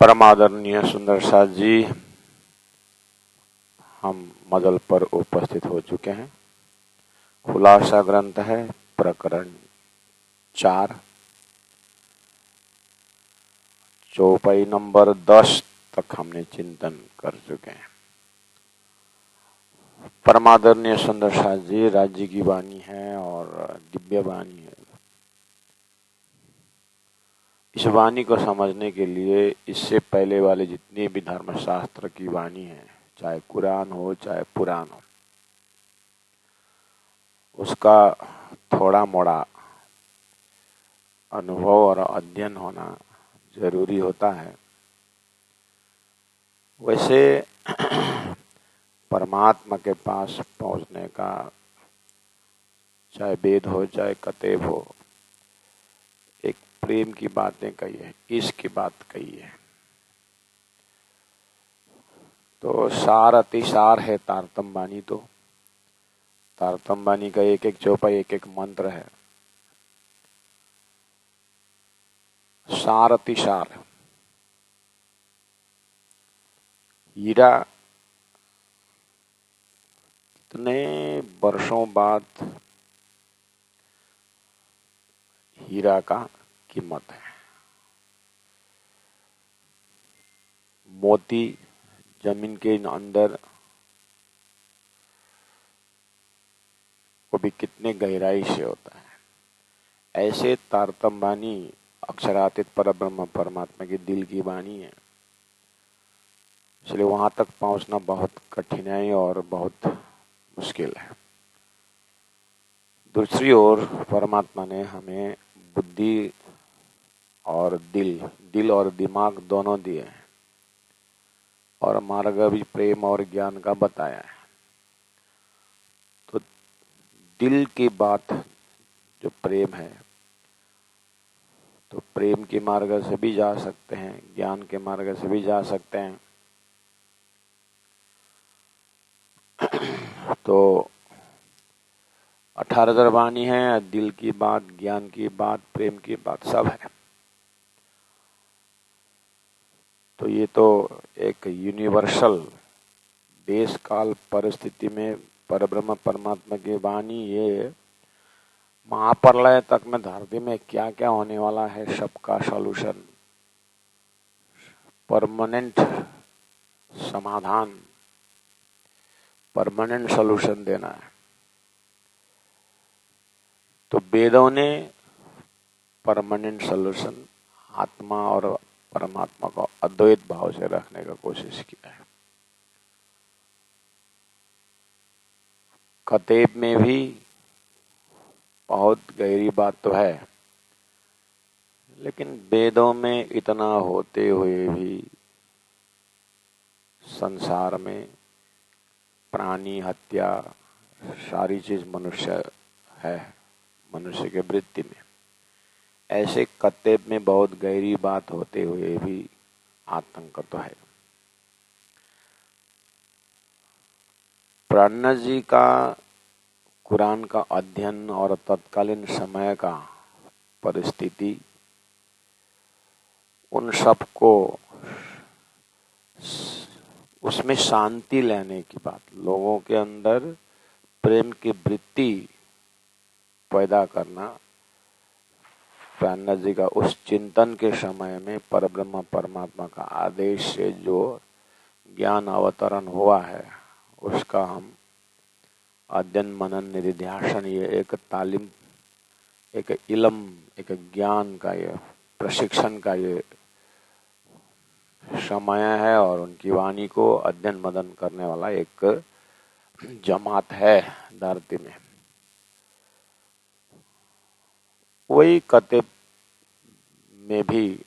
परम आदरणीय सुंदर साथ जी, हम मदल पर उपस्थित हो चुके हैं। खुलासा ग्रंथ है प्रकरण 4, चौपाई नंबर 10 तक हमने चिंतन कर चुके हैं। परमादरणीय सुंदर साथ जी राज्य की वाणी है और दिव्य वाणी है। इस वाणी को समझने के लिए इससे पहले वाले जितने भी धर्मशास्त्र की वाणी है, चाहे कुरान हो चाहे पुराण हो, उसका थोड़ा मोड़ा अनुभव और अध्ययन होना जरूरी होता है। वैसे परमात्मा के पास पहुंचने का, चाहे वेद हो चाहे कतेब हो, एक प्रेम की बातें कही है, इश्क की बात कही है। तो सार अतिसार है तारतम बानी। तो तारतम बानी का एक एक चौपाई एक एक मंत्र है। सार अतिसार, हीरा कितने वर्षों बाद हीरा का कीमत है। मोती जमीन के अंदर वो भी कितने गहराई से होता है। ऐसे तारतम वाणी अक्षरातीत परब्रह्म परमात्मा की दिल की वाणी है। इसलिए वहां तक पहुंचना बहुत कठिनाई और बहुत मुश्किल है। दूसरी ओर परमात्मा ने हमें बुद्धि और दिल और दिमाग दोनों दिए हैं और मार्ग भी प्रेम और ज्ञान का बताया है। तो दिल की बात जो प्रेम है, तो प्रेम के मार्ग से भी जा सकते हैं, ज्ञान के मार्ग से भी जा सकते हैं। तो 18 वाणी है, दिल की बात, ज्ञान की बात, प्रेम की बात सब है। तो ये तो एक यूनिवर्सल देश काल परिस्थिति में परब्रह्म परमात्मा की वाणी, ये महाप्रलय तक में धरती में क्या क्या होने वाला है सबका सॉल्यूशन, परमानेंट समाधान, परमानेंट सॉल्यूशन देना है। तो वेदों ने परमानेंट सॉल्यूशन आत्मा और परमात्मा को अद्वैत भाव से रखने का कोशिश किया है। कतेब में भी बहुत गहरी बात तो है, लेकिन वेदों में इतना होते हुए भी संसार में प्राणी हत्या सारी चीज मनुष्य है, मनुष्य के वृत्ति में। ऐसे कतेब में बहुत गहरी बात होते हुए भी आतंक तो है। प्राणनाथ जी का कुरान का अध्ययन और तत्कालीन समय का परिस्थिति, उन सबको उसमें शांति लेने की बात, लोगों के अंदर प्रेम की वृत्ति पैदा करना, प्राणनाथ जी का उस चिंतन के समय में परब्रह्म परमात्मा का आदेश से जो ज्ञान अवतरण हुआ है, उसका हम अध्ययन मनन निधिध्यासन, ये एक तालीम, एक इलम, एक ज्ञान का ये प्रशिक्षण का ये समय है और उनकी वाणी को अध्ययन मनन करने वाला एक जमात है धरती में। वही कतेब में भी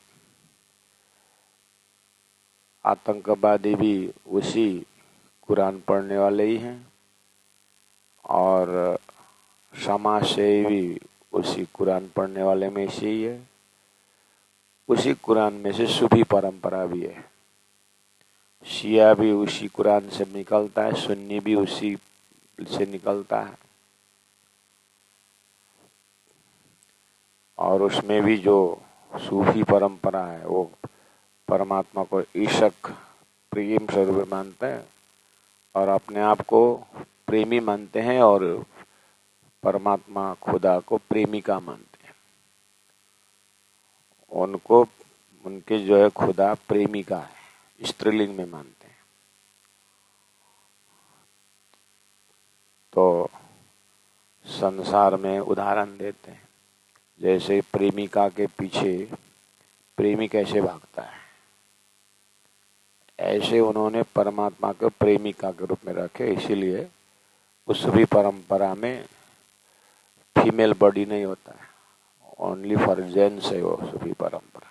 आतंकवादी भी उसी कुरान पढ़ने वाले ही हैं और समाज से भी उसी कुरान पढ़ने वाले में से ही है। उसी कुरान में से सूफी परंपरा भी है। शिया भी उसी कुरान से निकलता है, सुन्नी भी उसी से निकलता है। और उसमें भी जो सूफी परंपरा है वो परमात्मा को ईशक प्रेम स्वरूप मानते हैं और अपने आप को प्रेमी मानते हैं और परमात्मा खुदा को प्रेमिका मानते हैं। उनको उनके जो है खुदा प्रेमिका है, स्त्रीलिंग में मानते हैं। तो संसार में उदाहरण देते हैं, जैसे प्रेमिका के पीछे प्रेमी कैसे भागता है, ऐसे उन्होंने परमात्मा को प्रेमिका के रूप में रखे। इसीलिए उस भी परंपरा में फीमेल बॉडी नहीं होता है, ओनली फॉर जेंट्स है वो सूफी परंपरा।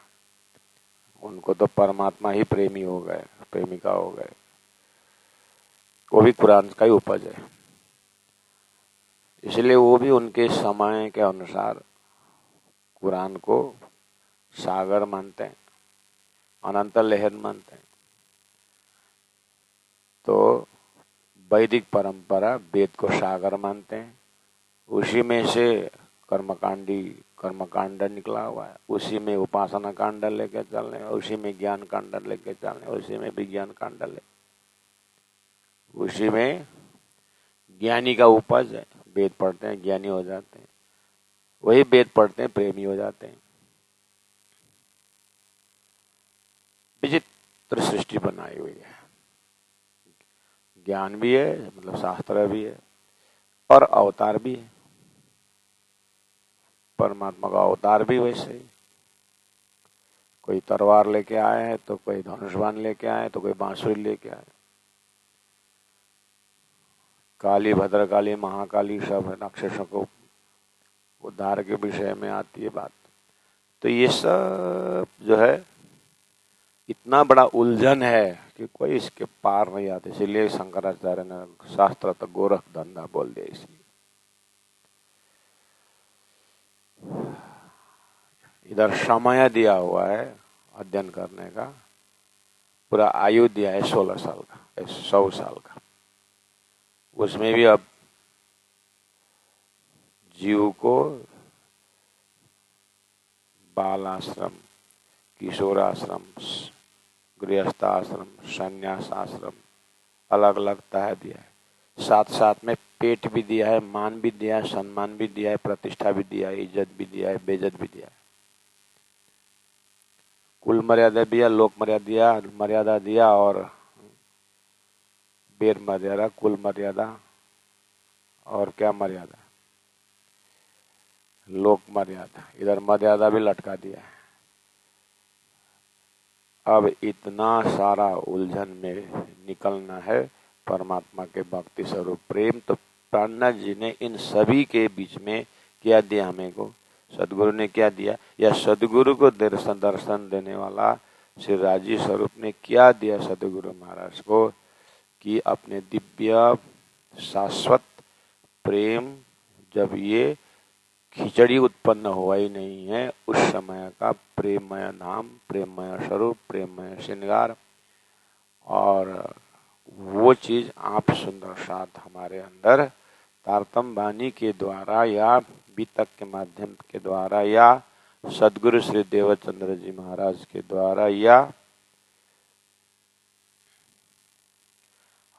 उनको तो परमात्मा ही प्रेमी हो गए, प्रेमिका हो गए। वो भी कुरान का ही उपज है। इसलिए वो भी उनके समय के अनुसार कुरान को सागर मानते हैं, अनंत लहर मानते हैं। तो वैदिक परंपरा वेद को सागर मानते हैं, उसी में से कर्मकांड निकला हुआ है, उसी में उपासना कांड लेके चल रहे हैं, उसी में ज्ञान कांड लेके चल रहे हैं, उसी में विज्ञान कांड ले, उसी में ज्ञानी का उपज है। वेद पढ़ते हैं ज्ञानी हो जाते हैं, वही वेद पढ़ते हैं प्रेमी हो जाते हैं। विचित्र सृष्टि बनाई हुई है, ज्ञान भी है, मतलब शास्त्र भी है और अवतार भी है। परमात्मा का अवतार भी वैसे ही, कोई तलवार लेके आए हैं तो कोई धनुष्बाण लेके आए तो कोई बांसुरी लेके आए। काली, भद्रकाली, महाकाली सब राक्षसों को उद्धार के विषय में आती है बात। तो ये सब जो है इतना बड़ा उलझन है कि कोई इसके पार नहीं आते। इसलिए शंकराचार्य ने शास्त्र तो गोरख धंधा बोल दिया। इसलिए इधर समय दिया हुआ है अध्ययन करने का, पूरा आयु दिया है 16 साल का, 100 साल का। उसमें भी अब जीव को बाल आश्रम, किशोर आश्रम, गृहस्थ आश्रम, संन्यास आश्रम अलग अलग तह दिया है। साथ साथ में पेट भी दिया है, मान भी दिया है, सम्मान भी दिया है, प्रतिष्ठा भी दिया है, इज्जत भी दिया है, बेइज्जत भी दिया है। कुल मर्यादा दिया, लोक मर्यादा दिया और बेर मर्यादा, कुल मर्यादा और क्या मर्यादा, लोक मर्यादा, इधर मर्यादा भी लटका दिया है। अब इतना सारा उलझन में निकलना है परमात्मा के भक्ति स्वरूप प्रेम। तो प्राणनाथ जी ने इन सभी के बीच में क्या दिया हमें को, सदगुरु ने क्या दिया, या सदगुरु को दर्शन देने वाला श्री राजी स्वरूप ने क्या दिया सदगुरु महाराज को, कि अपने दिव्य शाश्वत प्रेम, जब ये खिचड़ी उत्पन्न हुआ ही नहीं है, उस समय का प्रेममय नाम, प्रेममय स्वरूप, प्रेममय श्रृंगार, और वो चीज आप सुंदर साथ हमारे अंदर तारतम वाणी के द्वारा या बीतक के माध्यम के द्वारा या सदगुरु श्री देवचंद्र जी महाराज के द्वारा या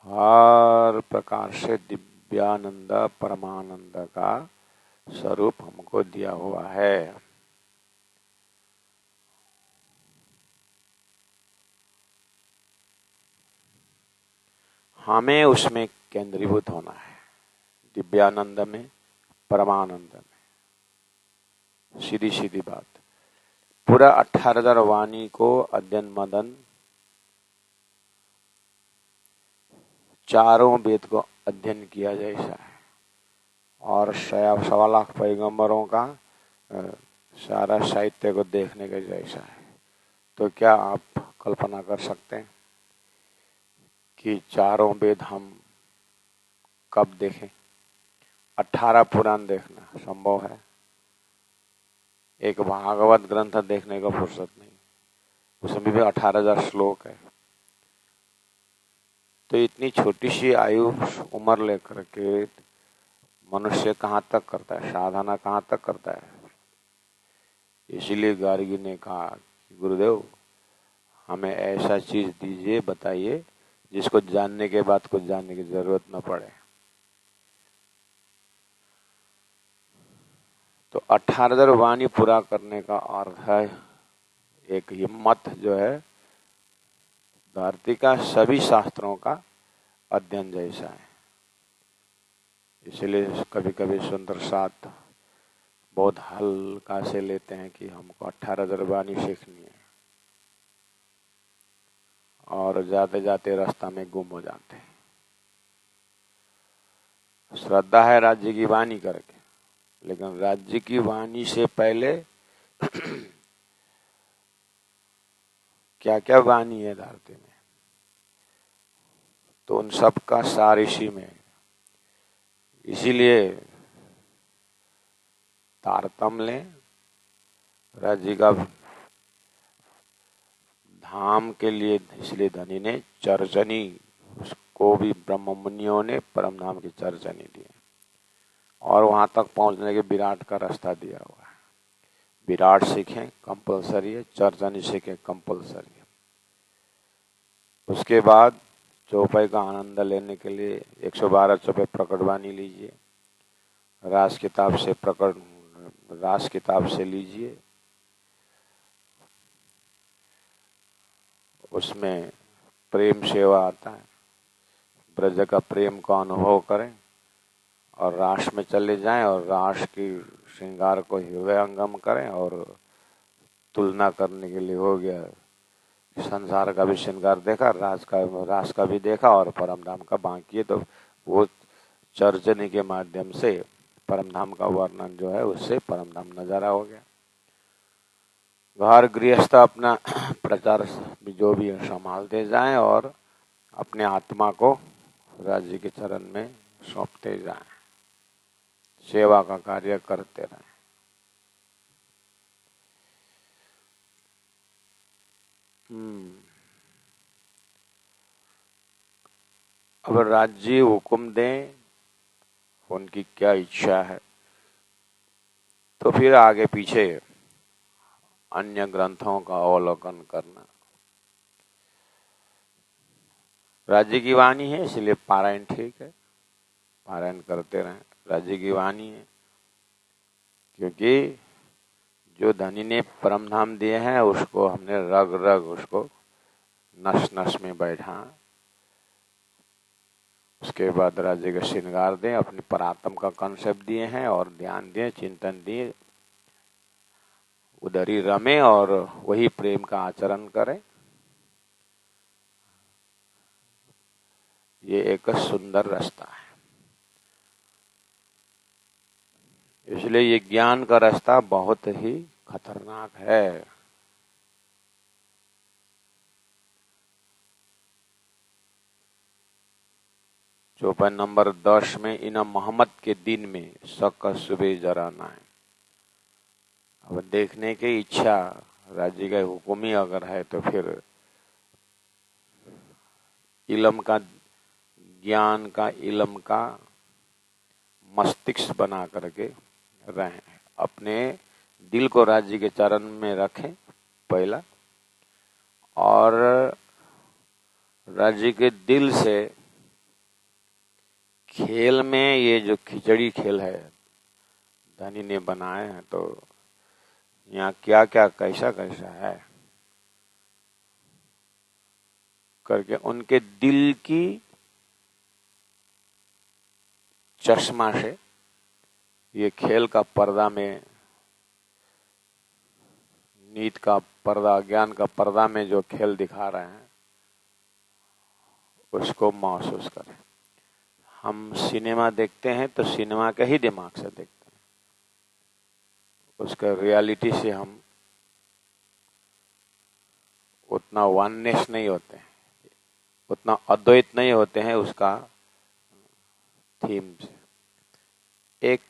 हर प्रकार से दिव्यानंद परमानंद का स्वरूप हमको दिया हुआ है। हमें उसमें केंद्रीभूत होना है, दिव्यानंद में, परमानंद में। सीधी सीधी बात, पूरा 18,000 वाणी को अध्ययन मदन, चारों वेद को अध्ययन किया जैसा है, और 1.25 पैगंबरों का सारा साहित्य को देखने के जैसा है। तो क्या आप कल्पना कर सकते हैं कि चारों वेद हम कब देखें? 18 पुराण देखना संभव है, एक भागवत ग्रंथ देखने को फुर्सत नहीं, उसमें भी 18,000 श्लोक है। तो इतनी छोटी सी आयु उम्र लेकर के मनुष्य कहाँ तक करता है, साधना कहाँ तक करता है? इसीलिए गार्गी ने कहा कि गुरुदेव हमें ऐसा चीज दीजिए, बताइए जिसको जानने के बाद कुछ जानने की जरूरत न पड़े। तो 18,000 वाणी पूरा करने का अर्थ है एक हिम्मत जो है धरती का सभी शास्त्रों का अध्ययन जैसा है। इसलिए कभी कभी सुंदर साथ बहुत हल्का से लेते हैं कि हमको 18,000 वाणी सीखनी है, और जाते जाते रास्ता में गुम हो जाते हैं। श्रद्धा है राज्य की वाणी करके, लेकिन राज्य की वाणी से पहले क्या क्या वाणी है धरती में, तो उन सब का सार इसी में। इसीलिए तारतम्य लें, राज्य का धाम के लिए, इसलिए धनी ने चर्चनी, उसको भी ब्रह्म मुनियों ने परम धाम की चर्चनी दी, और वहां तक पहुंचने के विराट का रास्ता दिया हुआ है। विराट सीखें कंपलसरी है, चर्चनी सीखें कंपलसरी है। उसके बाद चौपाई का आनंद लेने के लिए 112 चौपाई प्रकटवाणी लीजिए, रास किताब से लीजिए। उसमें प्रेम सेवा आता है, ब्रज का प्रेम का अनुभव करें और रास में चले जाएं और रास की श्रृंगार को हृदयंगम करें। और तुलना करने के लिए हो गया, संसार का भी श्रृंगार देखा, रास का भी देखा और परम धाम का बाकी है। तो वो चर्चनी के माध्यम से परम धाम का वर्णन जो है उससे परम धाम नजारा हो गया। घर गृहस्थ अपना प्रचार जो भी है संभालते जाएं और अपने आत्मा को राज्य के चरण में सौंपते जाएं, सेवा का कार्य करते रहें। अब राज्य हुक्म दें, उनकी क्या इच्छा है, तो फिर आगे पीछे अन्य ग्रंथों का अवलोकन करना। राज्य की वाणी है इसलिए पारायण ठीक है, पारायण करते रहें। राज्य की वाणी है क्योंकि जो धनी ने परम धाम दिए हैं उसको हमने रग रग, उसको नस नस में बैठा। उसके बाद राज्य का श्रृंगार दें, अपनी परात्म का कंसेप्ट दिए हैं और ध्यान दिए, चिंतन दिए, उधर ही रमे और वही प्रेम का आचरण करें। ये एक सुंदर रास्ता है। इसलिए ये ज्ञान का रास्ता बहुत ही खतरनाक है। चौपाई नंबर 10 में इन मोहम्मद के दिन में शक सुबह जराना है। अब देखने की इच्छा राज्य का हुक्म ही अगर है तो फिर इल्म का, ज्ञान का, इल्म का मस्तिष्क बना करके रहें। अपने दिल को राज्य के चरण में रखें पहला, और राज्य के दिल से खेल में ये जो खिचड़ी खेल है धनी ने बनाए हैं, तो यहाँ क्या क्या कैसा कैसा है करके उनके दिल की चश्मा से ये खेल का पर्दा में, नीत का पर्दा, ज्ञान का पर्दा में जो खेल दिखा रहे हैं उसको महसूस करें। हम सिनेमा देखते हैं तो सिनेमा के ही दिमाग से देखते हैं, उसका रियलिटी से हम उतना वननेस नहीं होते हैं, उतना अद्वैत नहीं होते हैं उसका थीम से। एक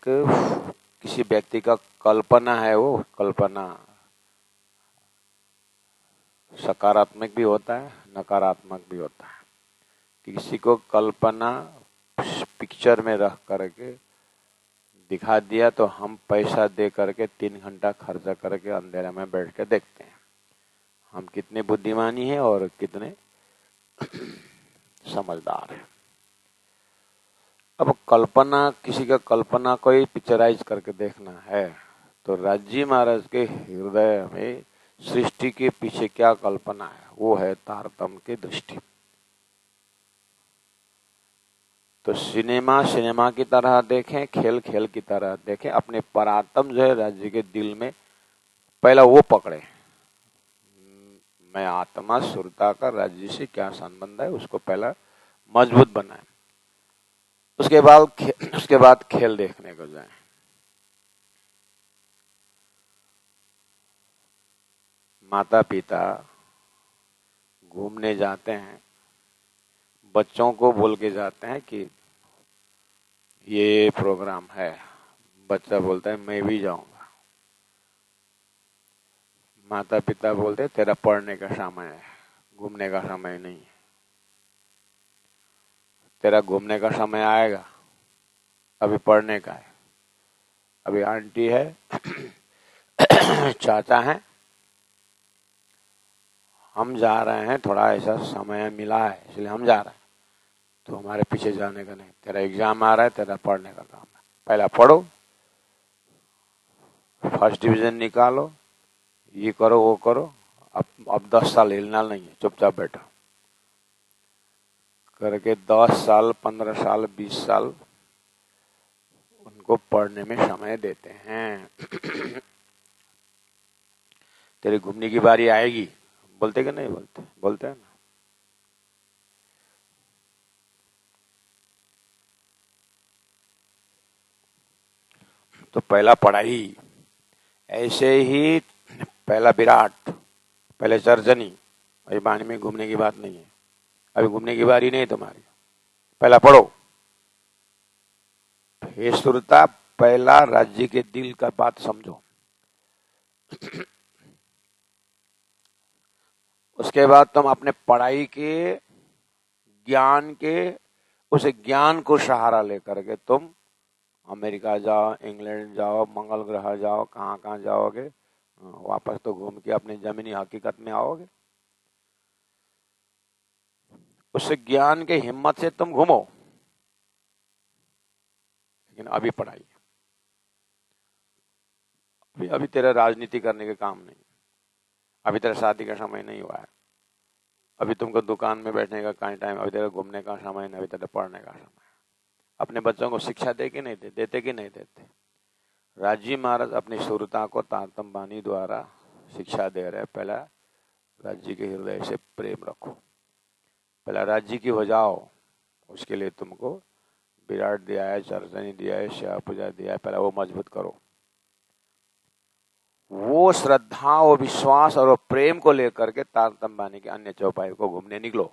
किसी व्यक्ति का कल्पना है, वो कल्पना सकारात्मक भी होता है, नकारात्मक भी होता है। किसी को कल्पना पिक्चर में रख करके दिखा दिया तो हम पैसा दे करके 3 घंटा खर्चा करके अंधेरे में बैठ के देखते हैं। हम कितने बुद्धिमानी हैं और कितने समझदार हैं। अब कल्पना, किसी का कल्पना को ही पिक्चराइज करके देखना है तो राजी महाराज के हृदय में सृष्टि के पीछे क्या कल्पना है, वो है तारतम्य की दृष्टि। तो सिनेमा सिनेमा की तरह देखें, खेल खेल की तरह देखें, अपने परात्म जो है राज्य के दिल में पहला वो पकड़े। मैं आत्मा सुरता का राज्य से क्या संबंध है, उसको पहला मजबूत बनाए, उसके बाद खेल देखने को जाए। माता पिता घूमने जाते हैं, बच्चों को बोल के जाते हैं कि ये प्रोग्राम है, बच्चा बोलता है मैं भी जाऊंगा। माता पिता बोलते हैं तेरा पढ़ने का समय है, घूमने का समय नहीं है। तेरा घूमने का समय आएगा, अभी पढ़ने का है। अभी आंटी है चाचा है, हम जा रहे हैं, थोड़ा ऐसा समय मिला है इसलिए हम जा रहे हैं, तो हमारे पीछे जाने का नहीं। तेरा एग्जाम आ रहा है, तेरा पढ़ने का काम है, पहला पढ़ो, फर्स्ट डिवीजन निकालो, ये करो वो करो। अब 10 साल हिलना नहीं है, चुपचाप बैठो। करके 10 साल 15 साल 20 साल उनको पढ़ने में समय देते हैं। तेरी घूमने की बारी आएगी, बोलते कि नहीं बोलते? बोलते हैं ना। तो पहला पढ़ाई, ऐसे ही पहला विराट, पहले सर्जनी। अभी बाणी में घूमने की बात नहीं है, अभी घूमने की बारी नहीं तुम्हारी, पहला पढ़ो। हे सुरता, पहला राज्य के दिल का बात समझो। उसके बाद तुम अपने पढ़ाई के, ज्ञान के, उस ज्ञान को सहारा लेकर के तुम अमेरिका जाओ, इंग्लैंड जाओ, मंगल ग्रह जाओ, कहाँ कहाँ जाओगे, वापस तो घूम के अपनी जमीनी हकीकत में आओगे। उस ज्ञान के हिम्मत से तुम घूमो, लेकिन अभी पढ़ाई, अभी तेरा राजनीति करने के काम नहीं, अभी तेरा शादी का समय नहीं हुआ है, अभी तुमको दुकान में बैठने का कहीं टाइम, अभी तेरा घूमने का समय नहीं, अभी तेरा पढ़ने का समय। अपने बच्चों को शिक्षा दे कि नहीं देते कि नहीं देते? राजी महाराज अपनी सुरता को तारतम बानी द्वारा शिक्षा दे रहे। पहला राज्य के हृदय से प्रेम रखो, पहला राज्य की हो जाओ। उसके लिए तुमको विराट दिया है, चर्चनी दिया है, शिवा पूजा दिया है, पहला वो मजबूत करो। वो श्रद्धा और विश्वास और प्रेम को लेकर के तारतम बानी के अन्य चौपाई को घूमने निकलो,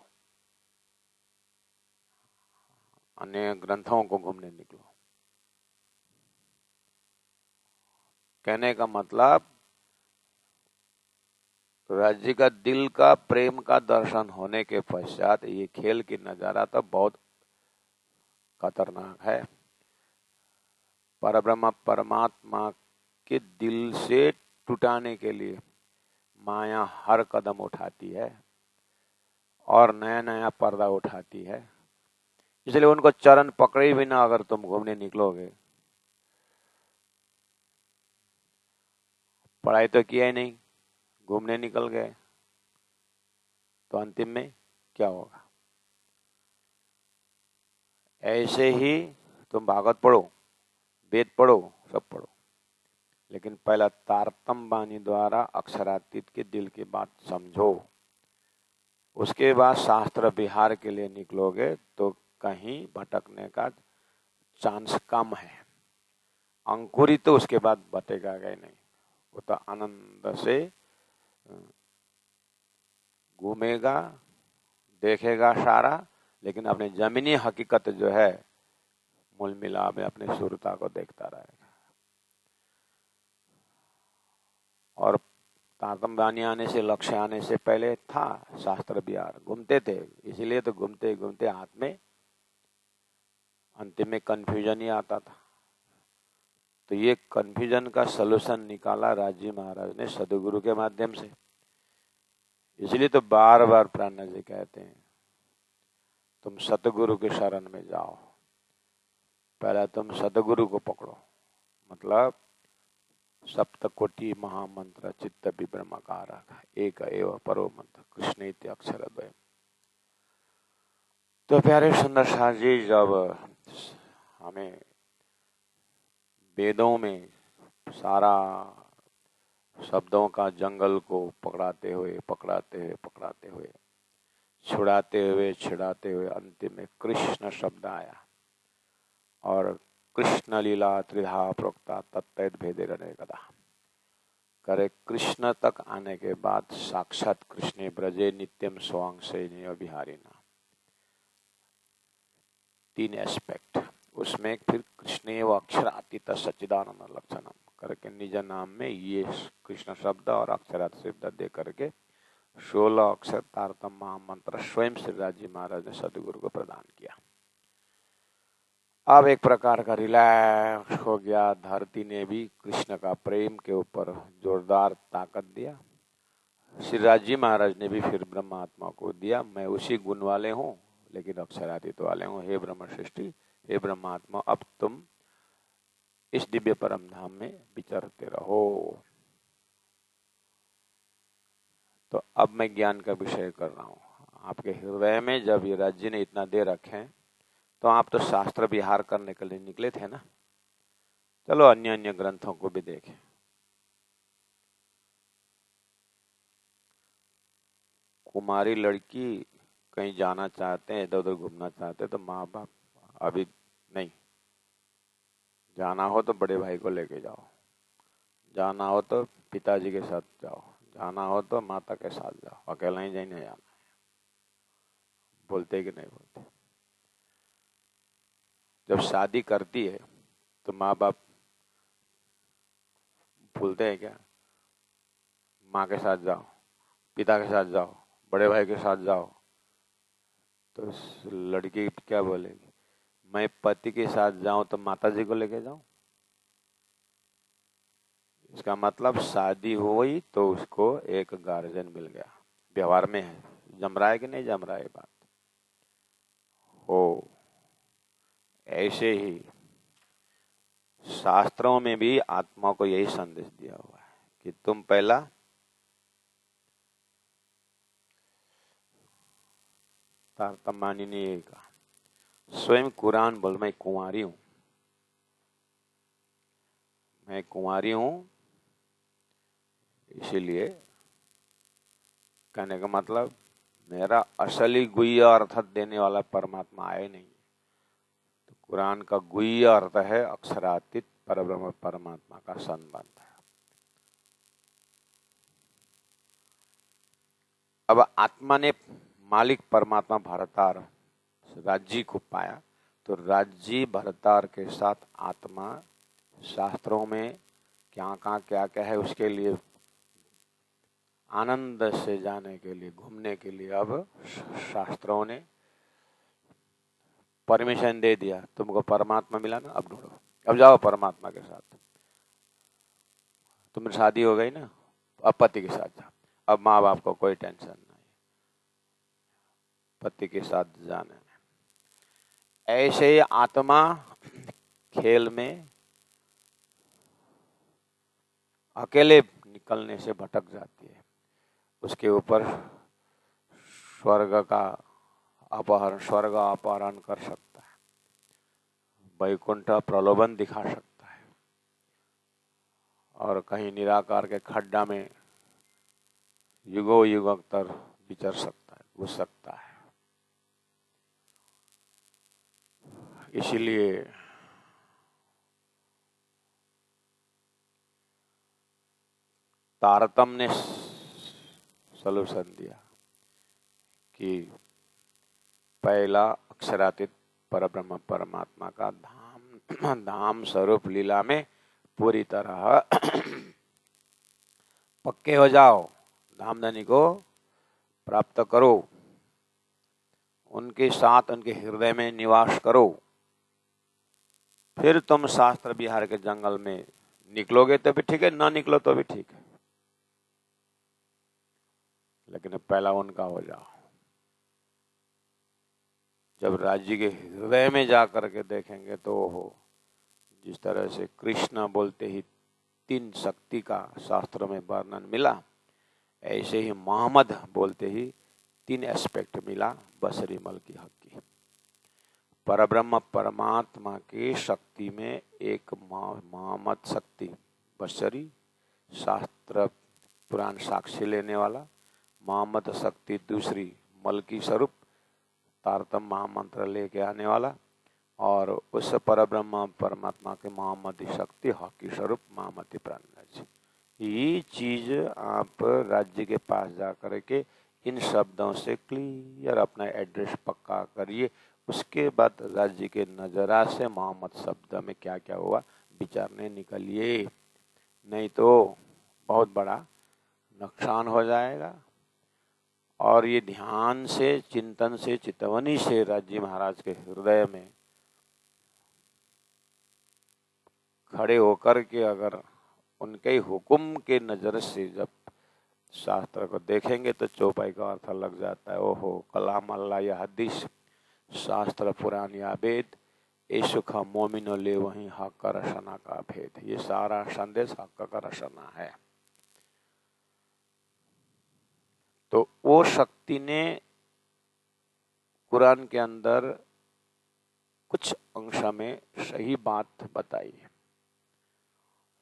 अन्य ग्रंथों को घूमने निकलो। कहने का मतलब, राज्य का दिल का प्रेम का दर्शन होने के पश्चात ये खेल की नजारा तो बहुत खतरनाक है। परब्रह्म परमात्मा के दिल से टुटाने के लिए माया हर कदम उठाती है और नया नया पर्दा उठाती है। इसलिए उनको चरण पकड़े बिना अगर तुम घूमने निकलोगे, पढ़ाई तो किया ही नहीं, घूमने निकल गए, तो अंतिम में क्या होगा? ऐसे ही तुम भागवत पढ़ो, वेद पढ़ो, सब पढ़ो, लेकिन पहला तारतम बानी द्वारा अक्षरातीत के दिल की बात समझो। उसके बाद शास्त्र विहार के लिए निकलोगे तो कहीं भटकने का चांस कम है। अंकुरित तो उसके बाद बटेगा ही नहीं, वो तो आनंद से घूमेगा, देखेगा सारा, लेकिन अपने जमीनी हकीकत जो है मूल मिला में अपने सुरता को देखता रहेगा। और तारतम बानी आने से, लक्ष्य आने से पहले था शास्त्र विहार, घूमते थे, इसीलिए तो घूमते घूमते हाथ में अंतिम में कंफ्यूजन ही आता था। तो ये कंफ्यूजन का सलूशन निकाला राजी महाराज ने सदगुरु के माध्यम से। इसलिए तो बार बार प्राणा जी कहते हैं तुम सतगुरु के शरण में जाओ, पहले तुम सतगुरु को पकड़ो। मतलब सप्तकोटि महामंत्र चित्त विभ्रमकार एक एव परो मंत्र कृष्ण इति अक्षरद्वयम्। तो प्यारे सुंदर शाह जी, जब हमें वेदों में सारा शब्दों का जंगल को पकड़ाते हुए छुड़ाते हुए अंतिम में कृष्ण शब्द आया और कृष्ण लीला त्रिधा प्रोक्ता तत्त भेदे रणे कदा करे। कृष्ण तक आने के बाद साक्षात कृष्ण ब्रजे नित्यम स्वांशे बिहारिना, 3 एस्पेक्ट उसमें। फिर कृष्ण व अक्षरातीत सच्चिदानंद लक्षणम करके निज नाम में ये कृष्ण शब्द और अक्षरात शब्द दे करके 16 अक्षर तारतम महामंत्र स्वयं श्रीराज जी महाराज ने सदगुरु को प्रदान किया। अब एक प्रकार का रिलैक्स हो गया। धरती ने भी कृष्ण का प्रेम के ऊपर जोरदार ताकत दिया। श्रीराज जी महाराज ने भी फिर ब्रह्मात्मा को दिया, मैं उसी गुण वाले हूँ लेकिन अक्षरातीत वाले हूँ। हे ब्रह्म सृष्टि, हे ब्रह्मात्मा, अब तुम इस दिव्य परम धाम में विचरते रहो। तो अब मैं ज्ञान का विषय कर रहा हूँ आपके हृदय में। जब ये राज्य ने इतना दे रखे हैं तो आप तो शास्त्र विहार करने के लिए निकले थे ना। चलो अन्य अन्य ग्रंथों को भी देखें। कुमारी लड़की कहीं जाना चाहते हैं, इधर उधर घूमना चाहते हैं तो माँ बाप अभी नहीं, जाना हो तो बड़े भाई को लेके जाओ, जाना हो तो पिताजी के साथ जाओ, जाना हो तो माता के साथ जाओ, अकेला ही नहीं जाना है। बोलते कि नहीं बोलते? जब शादी करती है तो माँ बाप बोलते हैं क्या? माँ के साथ जाओ, पिता के साथ जाओ, बड़े भाई के साथ जाओ। तो लड़की क्या बोलेगी? मैं पति के साथ जाऊं तो माता जी को लेके जाऊं? इसका मतलब शादी हुई तो उसको एक गार्जियन मिल गया। व्यवहार में है, जम रहा है कि नहीं जम रहा है बात? हो ऐसे ही शास्त्रों में भी आत्मा को यही संदेश दिया हुआ है कि तुम पहला तारतम्य ने कहा, स्वयं कुरान बोल मैं कुंवारी हूं, मैं कुंवारी हूं, इसीलिए कहने का मतलब मेरा असली गुह्य अर्थ देने वाला परमात्मा आए नहीं। तो कुरान का गुह्य अर्थ है अक्षरातीत परब्रह्म परमात्मा का संबंध है। अब आत्मा ने मालिक परमात्मा भरतार राज्य को पाया तो राज्य भरतार के साथ आत्मा शास्त्रों में क्या क्या है उसके लिए आनंद से जाने के लिए, घूमने के लिए अब शास्त्रों ने परमिशन दे दिया। तुमको परमात्मा मिला ना, अब ढूंढो, अब जाओ परमात्मा के साथ। तुम्हारी शादी हो गई ना, अब पति के साथ जाओ, अब माँ बाप को कोई टेंशन नहीं, पति के साथ जाने। ऐसे ही आत्मा खेल में अकेले निकलने से भटक जाती है। उसके ऊपर स्वर्ग अपहरण कर सकता है, वैकुंठ प्रलोभन दिखा सकता है और कहीं निराकार के खड्डा में युगों युगों तक विचर सकता है, घुस सकता है। इसीलिए तारतम ने सलूशन दिया कि पहला अक्षरातीत परब्रह्म परमात्मा का धाम स्वरूप लीला में पूरी तरह पक्के हो जाओ, धामधनी को प्राप्त करो, उनके साथ उनके हृदय में निवास करो। फिर तुम शास्त्र विहार के जंगल में निकलोगे तो भी ठीक है, ना निकलो तो भी ठीक है। लेकिन पहला उनका हो जाओ। जब राज्य के हृदय में जा करके देखेंगे तो हो, जिस तरह से कृष्ण बोलते ही 3 शक्ति का शास्त्र में वर्णन मिला, ऐसे ही मोहम्मद बोलते ही 3 एस्पेक्ट मिला बसरी मल की हक की। परब्रह्म परमात्मा की शक्ति में एक मोहम्मद शक्ति, बसरी शास्त्र पुराण साक्षी लेने वाला, मोहम्मद शक्ति दूसरी मलकी स्वरूप तारतम महामंत्र लेके आने वाला, और उस परब्रह्म परमात्मा के मोहम्मदी शक्ति हकी स्वरूप मोहम्मदी प्राण। ये चीज आप राज्य के पास जा करके इन शब्दों से क्लियर अपना एड्रेस पक्का करिए। उसके बाद राज्य के नजरा से मोहम्मद शब्द में क्या क्या हुआ विचारने निकलिए, नहीं तो बहुत बड़ा नुकसान हो जाएगा। और ये ध्यान से, चिंतन से, चितवनी से राज्य महाराज के हृदय में खड़े होकर के अगर उनके हुक्म के नजर से जब शास्त्र को देखेंगे तो चौपाई का अर्थ लग जाता है। ओहो, कलाम अल्लाह या हदीस, शास्त्र पुराण या वेद, ए सुख मोमिनो ले वहीं हक का रसना का भेद। ये सारा संदेश हक का रसना है। तो वो शक्ति ने कुरान के अंदर कुछ अंश में सही बात बताई है,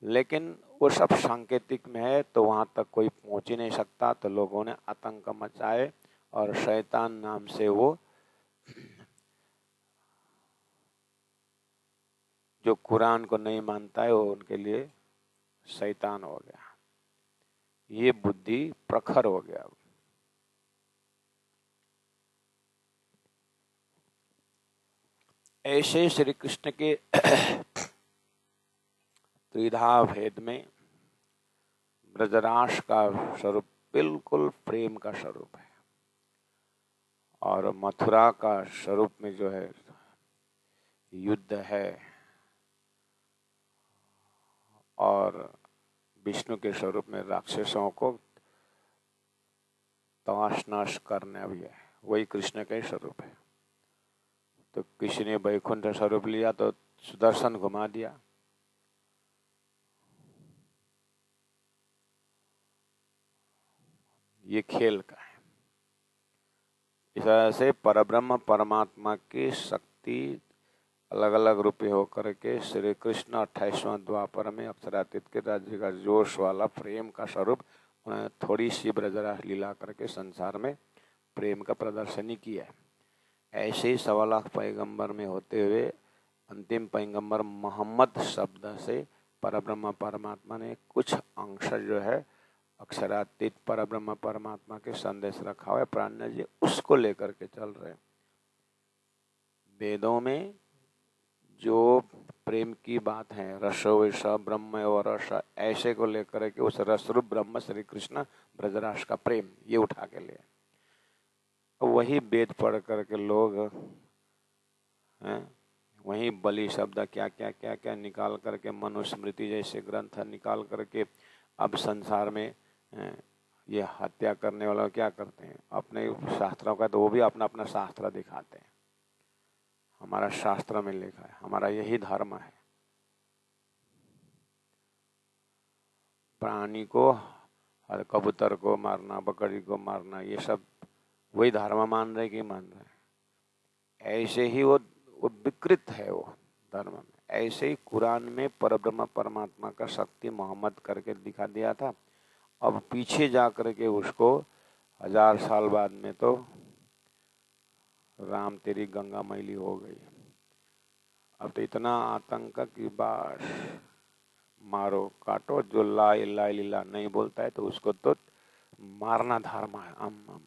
लेकिन वो सब सांकेतिक में है, तो वहां तक कोई पहुंच ही नहीं सकता। तो लोगों ने आतंक मचाए और शैतान नाम से वो जो कुरान को नहीं मानता है वो उनके लिए शैतान हो गया। ये बुद्धि प्रखर हो गया। ऐसे श्री कृष्ण के त्रिधा भेद में ब्रजराज का स्वरूप बिल्कुल प्रेम का स्वरूप है, और मथुरा का स्वरूप में जो है युद्ध है, और विष्णु के स्वरूप में राक्षसों को तमाश नाश करना भी है। वही कृष्ण का ही स्वरूप है। तो किसी ने वैकुंठ स्वरूप लिया तो सुदर्शन घुमा दिया। ये खेल का है। इस तरह से परब्रह्म परमात्मा की शक्ति अलग अलग रूपे होकर के श्री कृष्ण 28वां द्वापर में अक्षरातीत के राज्य का जोश वाला प्रेम का स्वरूप थोड़ी सी ब्रजरास लीला करके संसार में प्रेम का प्रदर्शनी किया है। ऐसे ही 1.25 लाख पैगंबर में होते हुए अंतिम पैगंबर मोहम्मद शब्द से परब्रह्म परमात्मा ने कुछ अंश जो है अक्षरातीत परब्रह्म परमात्मा के संदेश रखा हुआ है प्राण जी, उसको लेकर के चल रहे। वेदों में जो प्रेम की बात है, रसो विष ब्रह्म और रस, ऐसे को लेकर के उस रसरूप ब्रह्म श्री कृष्ण ब्रजराज का प्रेम ये उठा के लिए वही वेद पढ़ करके लोग हैं, वही बलि शब्द क्या क्या क्या क्या निकाल करके, मनुस्मृति जैसे ग्रंथ निकाल करके अब संसार में ये हत्या करने वाला क्या करते हैं, अपने शास्त्रों का तो वो भी अपना अपना शास्त्र दिखाते हैं। हमारा शास्त्र में लिखा है, हमारा यही धर्म है। प्राणी को, कबूतर को मारना, बकरी को मारना, ये सब वही धर्म मान रहे कि मान रहे। ऐसे ही वो विकृत है वो धर्म में। ऐसे ही कुरान में परब्रह्म परमात्मा का शक्ति मोहम्मद करके दिखा दिया था। अब पीछे जा करके उसको 1000 साल बाद में तो राम तेरी गंगा मैली हो गई। अब तो इतना आतंक की बात, मारो काटो, जो ला इला इला नहीं बोलता है तो उसको तो मारना धर्म है।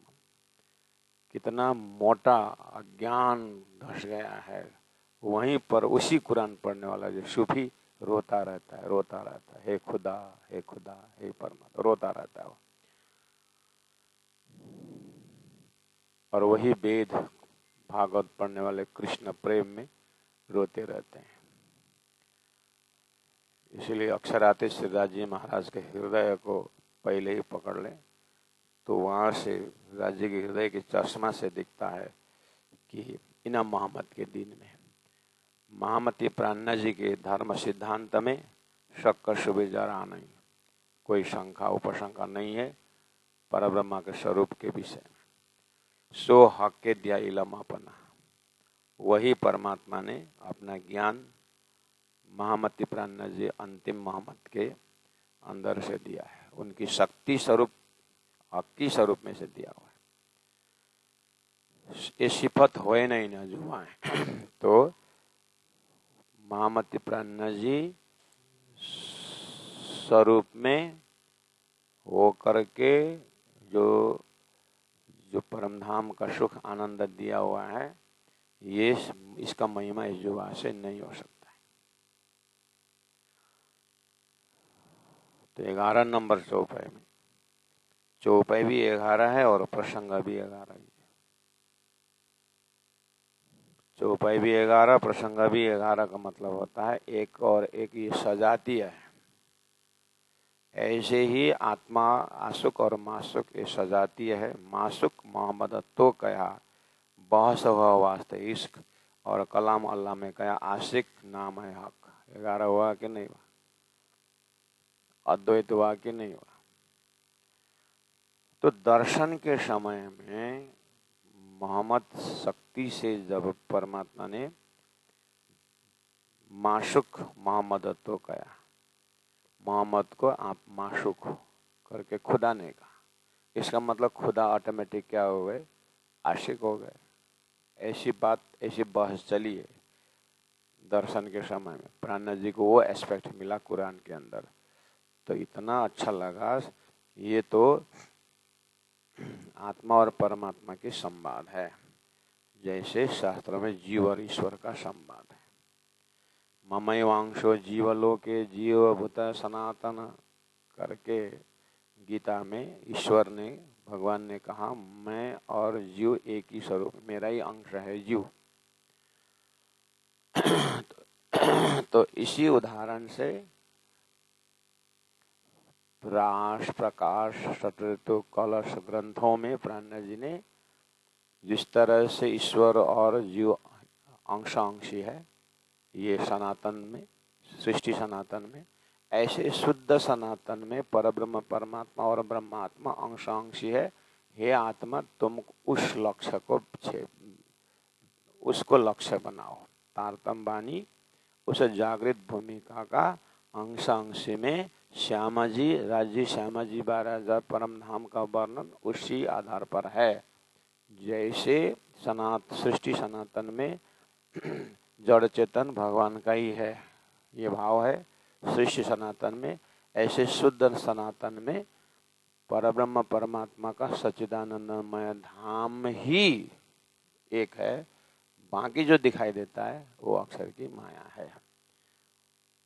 कितना मोटा अज्ञान धस गया है। वहीं पर उसी कुरान पढ़ने वाला जो सूफी रोता रहता है, रोता रहता है, हे खुदा, हे खुदा, हे परमात्मा, रोता रहता है। और वही वेद भागवत पढ़ने वाले कृष्ण प्रेम में रोते रहते हैं। इसलिए अक्षरातीत श्री राजी महाराज के हृदय को पहले ही पकड़ लें तो वहाँ से राज्य के हृदय के चश्मा से दिखता है कि इनाम मोहम्मद के दिन में महामती प्राणा जी के धर्म सिद्धांत में शक्कर शुभे जरा नहीं, कोई शंका उपशंका नहीं है परब्रह्मा के स्वरूप के विषय में। सो हक के दिया इलम अपना, वही परमात्मा ने अपना ज्ञान महामती प्राणा जी अंतिम मोहम्मद के अंदर से दिया है, उनकी शक्ति स्वरूप हक की स्वरूप में से दिया हुआ है। ये सिफत होए नहीं न जुआए तो महामती प्राणा जी स्वरूप में हो करके जो परम धाम का सुख आनंद दिया हुआ है, ये इसका महिमा इस जुआ से नहीं हो सकता है। तो 11 नंबर चौपाई में, चौपाई भी 11 है और प्रसंग भी 11 है। चौपाई भी 11, प्रसंग भी 11 का मतलब होता है एक और एक ये सजातीय है। ऐसे ही आत्मा आसुक और मासुक ये सजातीय है। मासुक मोहम्मद तो कहा बहस हुआ वास्ते इश्क, और कलाम अल्लाह में कहा आशिक नाम है हक। 11 हुआ कि नहीं हुआ? अद्वैत हुआ कि नहीं हुआ? तो दर्शन के समय में मोहम्मद शक्ति से जब परमात्मा ने माशुक मोहम्मद तो कहा, मोहम्मद को आप माशुक करके खुदा ने कहा, इसका मतलब खुदा ऑटोमेटिक क्या हो गए? आशिक हो गए। ऐसी बात, ऐसी बहस चली है दर्शन के समय में। प्राणा जी को वो एस्पेक्ट मिला कुरान के अंदर, तो इतना अच्छा लगा। ये तो आत्मा और परमात्मा की संवाद है, जैसे शास्त्र में जीव और ईश्वर का संवाद है। ममैवांशो जीवलोके जीवभूत सनातन करके गीता में ईश्वर ने, भगवान ने कहा मैं और जीव एक ही स्वरूप, मेरा ही अंश है जीव। तो इसी उदाहरण से रास प्रकाश सतृतु कलश ग्रंथों में प्राणा जी ने जिस तरह से ईश्वर और जीव अंशांशी है ये सनातन में, सृष्टि सनातन में, ऐसे शुद्ध सनातन में परब्रह्म परमात्मा और ब्रह्मात्मा अंशांशी है। हे आत्मा तुम उस लक्ष्य को उसको लक्ष्य बनाओ। तारतम बानी उस जागृत भूमिका का अंशांशी में श्यामा जी, राज्य श्यामा जी महाराज परम धाम का वर्णन उसी आधार पर है। जैसे सृष्टि सनातन में जड़ चेतन भगवान का ही है, ये भाव है सृष्टि सनातन में, ऐसे शुद्ध सनातन में परब्रह्म परमात्मा का सच्चिदानंदमय धाम ही एक है। बाकी जो दिखाई देता है वो अक्षर की माया है,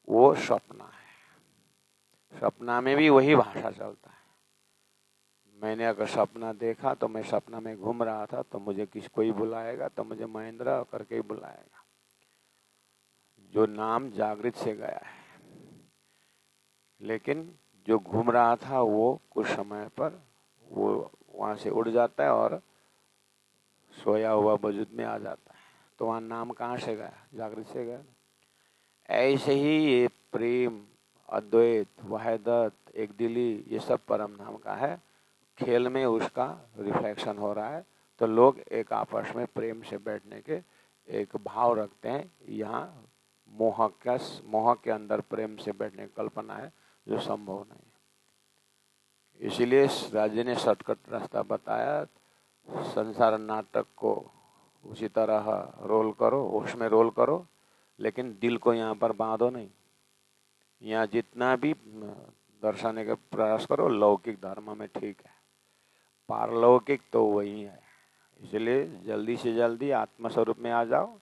वो सपना है। सपना में भी वही भाषा चलता है। मैंने अगर सपना देखा तो मैं सपना में घूम रहा था तो मुझे कोई बुलाएगा तो मुझे महेंद्र करके ही बुलाएगा। जो नाम जागृत से गया है, लेकिन जो घूम रहा था वो कुछ समय पर वो वहां से उड़ जाता है और सोया हुआ वजूद में आ जाता है। तो वहां नाम कहाँ से गया? जागृत से गया। ऐसे ही ये प्रेम, अद्वैत, वहदत, एक दिली, ये सब परम धाम का है। खेल में उसका रिफ्लेक्शन हो रहा है। तो लोग एक आपस में प्रेम से बैठने के एक भाव रखते हैं। यहाँ मोह के अंदर प्रेम से बैठने की कल्पना है जो संभव नहीं है। इसीलिए राज्य ने शॉर्टकट रास्ता बताया। संसार नाटक को उसी तरह रोल करो, उसमें रोल करो, लेकिन दिल को यहाँ पर बांधो नहीं। यहाँ जितना भी दर्शाने का प्रयास करो लौकिक धर्म में ठीक है, पारलौकिक तो वही है। इसलिए जल्दी से जल्दी आत्मा स्वरूप में आ जाओ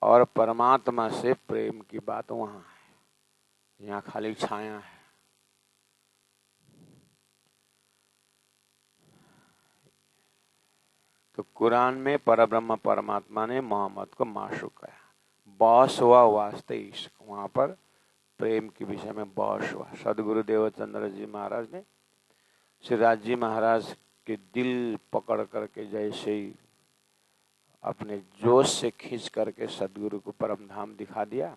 और परमात्मा से प्रेम की बात वहां है, यहाँ खाली छाया है। तो कुरान में परब्रह्म परमात्मा ने मोहम्मद को माशूक कहा। बहस हुआ वास्ते इश्क, वहां पर प्रेम के विषय में बहस हुआ। सदगुरु देवचंद्र जी महाराज ने श्री राज जी महाराज उसके दिल पकड़ करके जैसे ही अपने जोश से खींच करके सदगुरु को परम धाम दिखा दिया,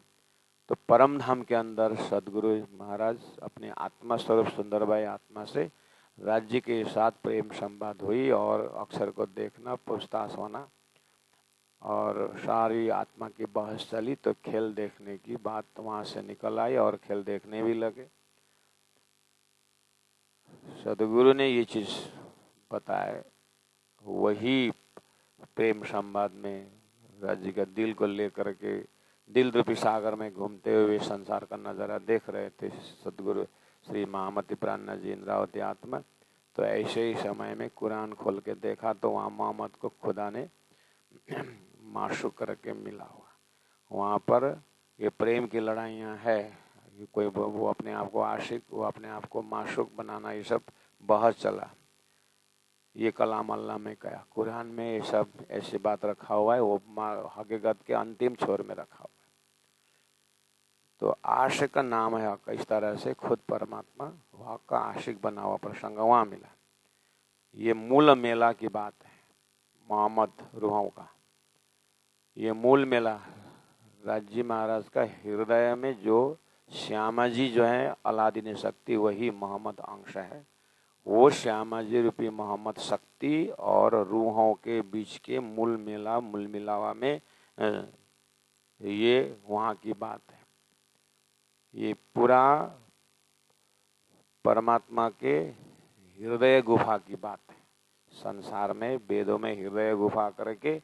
तो परम धाम के अंदर सदगुरु महाराज अपने आत्मा स्वरूप सुंदरबाई आत्मा से राज्य के साथ प्रेम संवाद हुई और अक्षर को देखना, पूछताछ होना और सारी आत्मा की बहस चली। तो खेल देखने की बात वहां से निकल आई और खेल देखने भी लगे। सदगुरु ने ये चीज बताया, वही प्रेम संवाद में राज्य का दिल को लेकर के दिल रूपी सागर में घूमते हुए संसार का नजारा देख रहे थे सदगुरु श्री महामती प्राणनाथ जी इंद्रावती आत्मा। तो ऐसे ही समय में कुरान खोल के देखा तो वहाँ मोहम्मद को खुदा ने माशूक करके मिला हुआ। वहाँ पर ये प्रेम की लड़ाइयाँ है, कोई वो अपने आप को आशिक, वो अपने आप को माशूक बनाना, ये सब बहस चला। ये कलाम अल्लाह में कहा, कुरान में ये सब ऐसी बात रखा हुआ है, वो हकीकत के अंतिम छोर में रखा हुआ है। तो आशिक का नाम है हक, इस तरह से खुद परमात्मा हक का आशिक बना हुआ प्रसंग वहां मिला। ये मूल मेला की बात है मोहम्मद रूहों का। ये मूल मेला राज्य महाराज का हृदय में जो श्यामा जी जो है अलादीन शक्ति, वही मोहम्मद अंश है। वो श्यामा जी रूपी मोहम्मद शक्ति और रूहों के बीच के मूल मेला, मूल मिलावा में ये वहाँ की बात है। ये पूरा परमात्मा के हृदय गुफा की बात है। संसार में वेदों में हृदय गुफा करके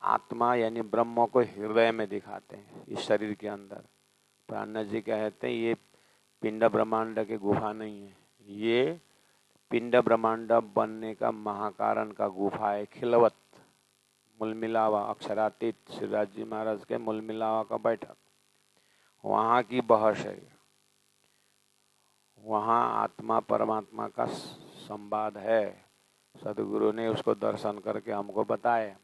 आत्मा यानी ब्रह्म को हृदय में दिखाते हैं, इस शरीर के अंदर। प्राणनाथ जी कहते हैं ये पिंड ब्रह्मांड की गुफा नहीं है, ये पिंड ब्रह्मांड बनने का महाकारण का गुफा है। खिलवत मूल मिलावा अक्षरातीत शिवराज जी महाराज के मूल मिलावा का बैठक, वहाँ की बहस है। वहाँ आत्मा परमात्मा का संवाद है। सदगुरु ने उसको दर्शन करके हमको बताया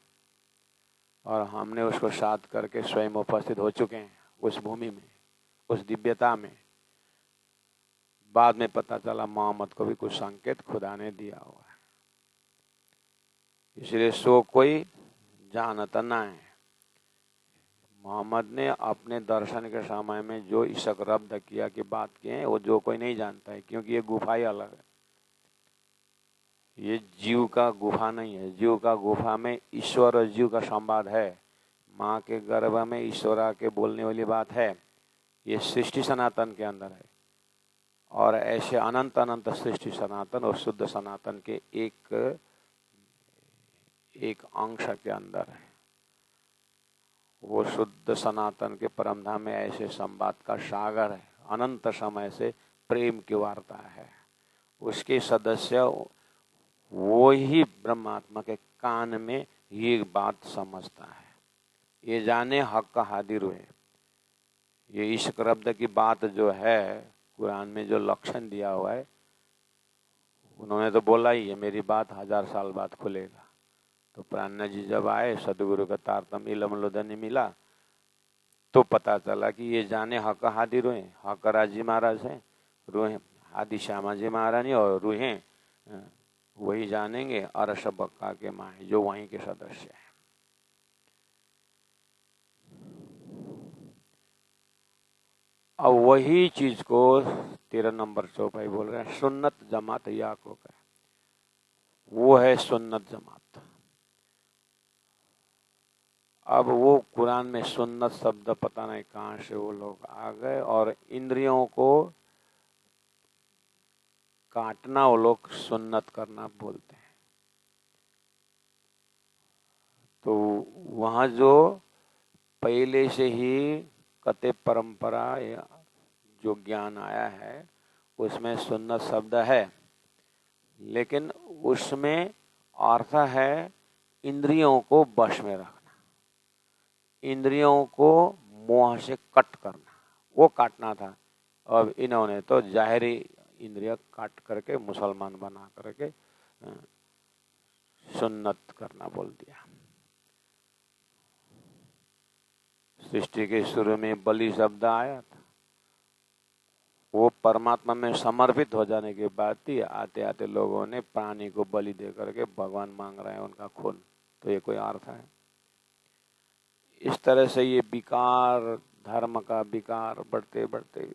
और हमने उसको साथ करके स्वयं उपस्थित हो चुके हैं उस भूमि में, उस दिव्यता में। बाद में पता चला मोहम्मद को भी कुछ संकेत खुदा ने दिया हुआ है, इसलिए सो कोई जानता ना है। मोहम्मद ने अपने दर्शन के समय में जो इशक रब्द किया की बात की है, वो जो कोई नहीं जानता है, क्योंकि ये गुफा ही अलग है। ये जीव का गुफा नहीं है। जीव का गुफा में ईश्वर और जीव का संवाद है। माँ के गर्भ में ईश्वरा के बोलने वाली बात है। ये सृष्टि सनातन के अंदर है और ऐसे अनंत अनंत सृष्टि सनातन और शुद्ध सनातन के एक अंश के अंदर है। वो शुद्ध सनातन के परम धाम में ऐसे संवाद का सागर है। अनंत समय से प्रेम की वार्ता है। उसके सदस्य वो ही ब्रह्मात्मा के कान में ये बात समझता है। ये जाने हक का हादिर हुए। ये इश्क रब्द की बात जो है कुरान में जो लक्षण दिया हुआ है, उन्होंने तो बोला ही है मेरी बात 1000 साल बाद खुलेगा। तो प्राणनाथ जी जब आए, सदगुरु का तारतम इलम लुदनी मिला, तो पता चला कि ये जाने हक हादिर हुए। हक राजी महाराज हैं, रूहें आदि श्यामा जी महारानी और रूहें वही जानेंगे। अरश बक्का के माँ जो वहीं के सदस्य हैं। अब वही चीज को 13 नंबर चौपाई बोल रहे हैं, सुन्नत जमात या को कहे, वो है सुन्नत जमात। अब वो कुरान में सुन्नत शब्द पता नहीं कहाँ से वो लोग आ गए और इंद्रियों को काटना वो लोग सुन्नत करना बोलते हैं। तो वहाँ जो पहले से ही कते परंपरा या जो ज्ञान आया है उसमें सुन्नत शब्द है, लेकिन उसमें अर्थ है इंद्रियों को वश में रखना, इंद्रियों को मोह से कट करना, वो काटना था। अब इन्होंने तो जाहिरी इंद्रिय काट करके मुसलमान बना करके सुन्नत करना बोल दिया। सृष्टि के शुरू में बलि शब्द आया था, वो परमात्मा में समर्पित हो जाने के बाद ही आते आते लोगों ने प्राणी को बलि दे करके भगवान मांग रहे हैं उनका खून, तो ये कोई अर्थ है? इस तरह से ये विकार, धर्म का विकार बढ़ते बढ़ते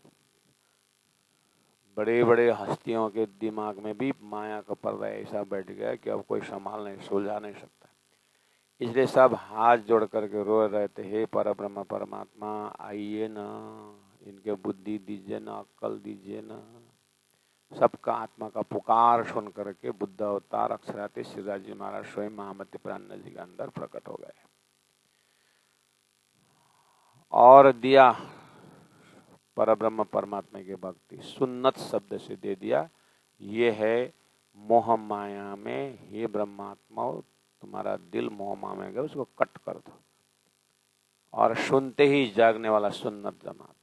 बड़े बड़े हस्तियों के दिमाग में भी माया का पर्दा ऐसा बैठ गया कि अब कोई संभाल नहीं, सुलझा नहीं सकता। इसलिए सब हाथ जोड़ करके रो रहे थे, हे परब्रह्म परमात्मा आइए ना, इनके बुद्धि दीजिए ना, अक्ल दीजिए ना। सबका आत्मा का पुकार सुन करके बुद्ध अवतार अक्षराती श्रीदास जी महाराज स्वयं महामती प्राण जी के अंदर प्रकट हो गए और दिया परब्रह्म परमात्मा की भक्ति, सुन्नत शब्द से दे दिया। ये है मोह माया में, हे ब्रह्मात्मा तुम्हारा दिल मोह माया में गया, उसको कट कर दो। और सुनते ही जागने वाला सुन्नत जमात,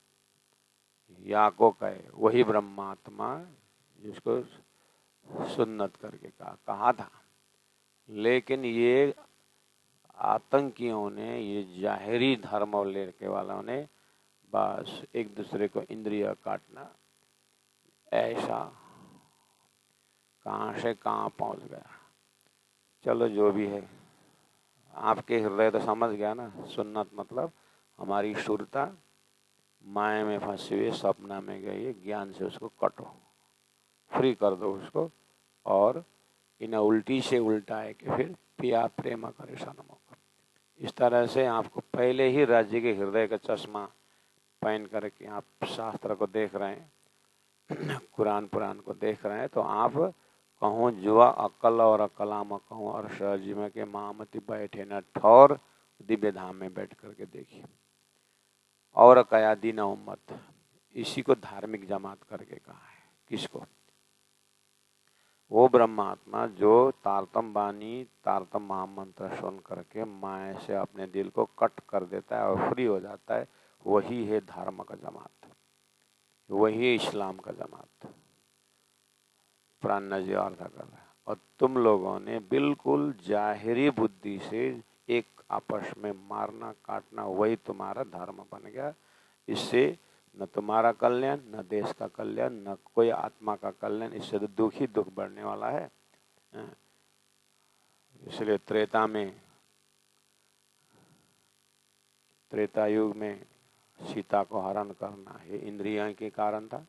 या को कहे वही ब्रह्मात्मा जिसको सुन्नत करके कहा था। लेकिन ये आतंकियों ने, ये जाहिरी धर्म लेके वालों ने बस एक दूसरे को इंद्रिय काटना, ऐसा कहां से कहां पहुंच गया। चलो जो भी है, आपके हृदय तो समझ गया ना। सुन्नत मतलब हमारी शुरता माया में फंसी हुई, सपना में गई, ज्ञान से उसको कटो, फ्री कर दो उसको, और इन्हें उल्टी से उल्टा है कि फिर पिया प्रेम करे सनमुख। इस तरह से आपको पहले ही राज्य के हृदय का चश्मा पहन करके आप शास्त्र को देख रहे हैं, कुरान पुराण को देख रहे हैं, तो आप कहूँ जुआ अकल और अकलाम कहूँ और सहजी में के महामती बैठे न ठौर, दिव्य धाम में बैठ करके देखिए। और कया दीन उम्मत, इसी को धार्मिक जमात करके कहा है। किसको? वो ब्रह्मात्मा जो तारतम बानी, तारतम महामंत्र सुन करके माया से अपने दिल को कट कर देता है और फ्री हो जाता है, वही है धर्म का जमात, वही है इस्लाम का जमात। प्राण जी अर्थ कर रहा है। और तुम लोगों ने बिल्कुल जाहिरी बुद्धि से एक आपस में मारना काटना, वही तुम्हारा धर्म बन गया। इससे न तुम्हारा कल्याण, न देश का कल्याण, न कोई आत्मा का कल्याण, इससे तो दुख ही दुख बढ़ने वाला है। इसलिए त्रेता युग में सीता को हरण करना ये इंद्रियों के कारण था,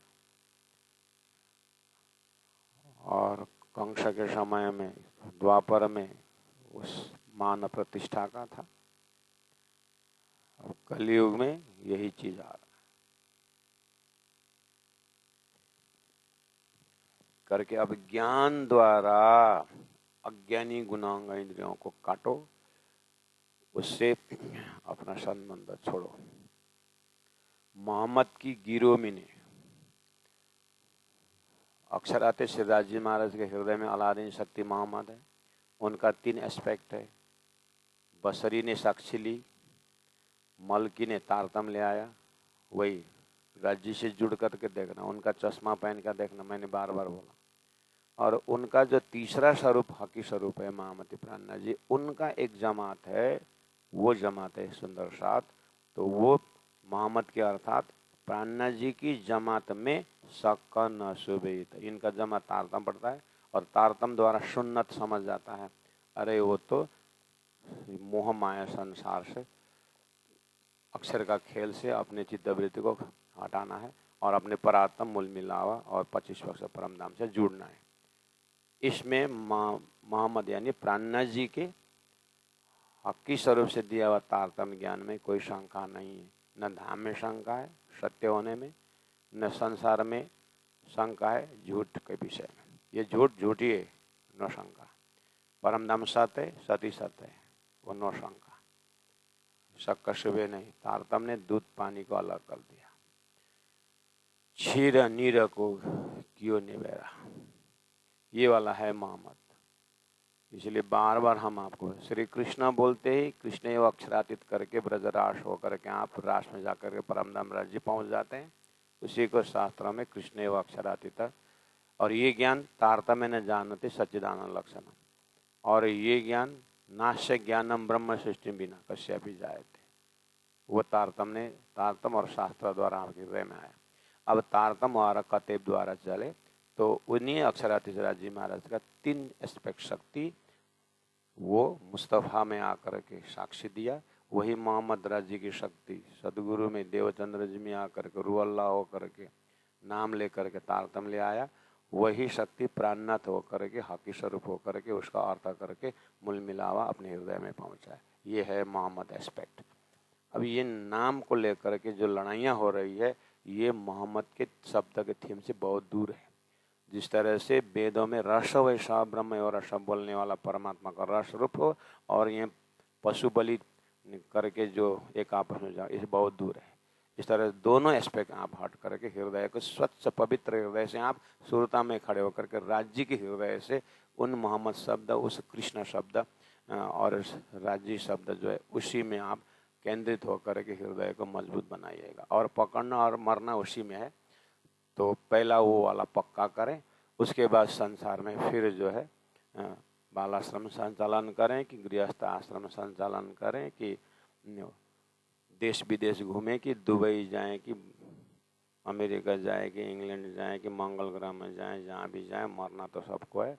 और कंस के समय में, द्वापर में उस मान प्रतिष्ठा का था। अब कलयुग में यही चीज आ रहा है करके। अब ज्ञान द्वारा अज्ञानी गुणांग इंद्रियों को काटो, उससे अपना संबंध छोड़ो। मोहम्मद की गिरोमिनी, अक्षराते श्रीदास जी महाराज के हृदय में अलादीन शक्ति मोहम्मद है। उनका 3 एस्पेक्ट है। बसरी ने साक्षी ली, मलकी ने तारतम ले आया, वही राज्य से जुड़ करके देखना, उनका चश्मा पहन कर देखना, मैंने बार बार बोला। और उनका जो तीसरा स्वरूप हकी स्वरूप है महामती प्राणनाथ जी, उनका एक जमात है, वो जमात है सुंदर साथ। तो वो मोहम्मद के अर्थात प्राणनाथ जी की जमात में सकन सुबेत, इनका जमात तारतम पड़ता है और तारतम द्वारा सुन्नत समझ जाता है। अरे वो तो मोह माया संसार से, अक्षर का खेल से अपने चित्तवृत्ति को हटाना है और अपने परात्म मूल मिलावा और 25 वर्ष परम धाम से जुड़ना है। इसमें मोहम्मद यानी प्राणनाथ जी के हकी स्वरूप से दिया हुआ तारतम्य ज्ञान में कोई शंका नहीं है। न धाम में शंका है सत्य होने में, न संसार में शंका है झूठ के विषय में। ये झूठ झूठी है, नो शंका। परम धाम सत्य है, सती सत्य है, वो नो शंका, शक शुभे नहीं। तारतम्य ने दूध पानी को अलग कर दिया, क्षीर नीर को क्यों निबेरा, ये वाला है मोहम्मद। इसलिए बार बार हम आपको श्री कृष्ण बोलते ही कृष्ण एवं अक्षरातीत करके ब्रजराश होकर के आप रास में जाकर के परमधाम राज्य पहुंच जाते हैं। उसी को शास्त्रों में कृष्ण एवं अक्षरातीत, और ये ज्ञान तारतम्य न जानते सच्चिदानंद लक्षण, और ये ज्ञान नाश्य ज्ञानम ब्रह्म सृष्टि बिना कश्यपि जायते, वो तारतम और शास्त्र द्वारा आपके हृदय में आया। अब तारतम और कतेब द्वारा चले तो उन्हीं अक्षराधीश्वरा जी महाराज का 3 एस्पेक्ट शक्ति वो मुस्तफ़ा में आकर के साक्षी दिया। वही मोहम्मद राज जी की शक्ति सदगुरु में देवचंद्र जी में आकर के रूअल्लाह होकर के नाम लेकर के तारतम ले आया। वही शक्ति प्राणनाथ होकर के हकी स्वरूप होकर के उसका अर्थ करके मूल मिलावा अपने हृदय में पहुंचा है। ये है मोहम्मद एस्पेक्ट। अब ये नाम को लेकर के जो लड़ाइयाँ हो रही है ये मोहम्मद के शब्द के थीम से बहुत दूर है। जिस तरह से वेदों में रस वैसा ब्रह्म और रस बोलने वाला परमात्मा का रस रूप हो और ये पशु बलि करके जो एक आपस में जाओ, इसे बहुत दूर है। इस तरह दोनों एस्पेक्ट आप हट करके हृदय को स्वच्छ पवित्र हृदय से आप सुरता में खड़े होकर के राज्य के हृदय से उन मोहम्मद शब्द, उस कृष्ण शब्द और राज्य शब्द जो है उसी में आप केंद्रित होकर के हृदय को मजबूत बनाइएगा। और पकड़ना और मरना उसी में है। तो पहला वो वाला पक्का करें, उसके बाद संसार में फिर जो है बालाश्रम संचालन करें कि गृहस्थ आश्रम संचालन करें कि देश विदेश घूमें कि दुबई जाएं कि अमेरिका जाए कि इंग्लैंड जाए कि मंगल ग्रह में जाएं, जहाँ भी जाएं मरना तो सबको है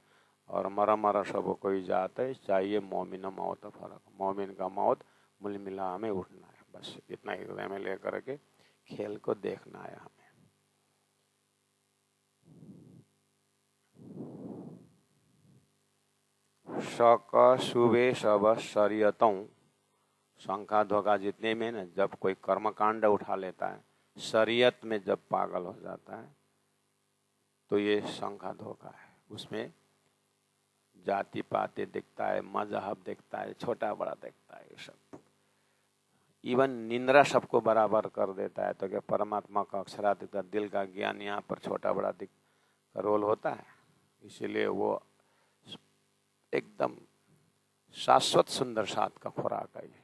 और मरा मरा सब कोई जाता है। चाहिए मोमिन मौत फर्क, मोमिन का मौत मूल मिला में उठना है। बस इतना हृदय में लेकर के खेल को देखना है हमें। शक शुभे शब शरीयतों शंका धोखा जितने में न, जब कोई कर्मकांड उठा लेता है शरीयत में जब पागल हो जाता है तो ये शंका धोखा है। उसमें जाति पाति दिखता है, मजहब दिखता है, छोटा बड़ा दिखता है, ये सब इवन निंद्रा सबको बराबर कर देता है। तो क्या परमात्मा का अक्षराधिक दिल का ज्ञान यहाँ पर छोटा बड़ा दिख का रोल होता है। इसीलिए वो एकदम शाश्वत सुंदर सात का खुराक है।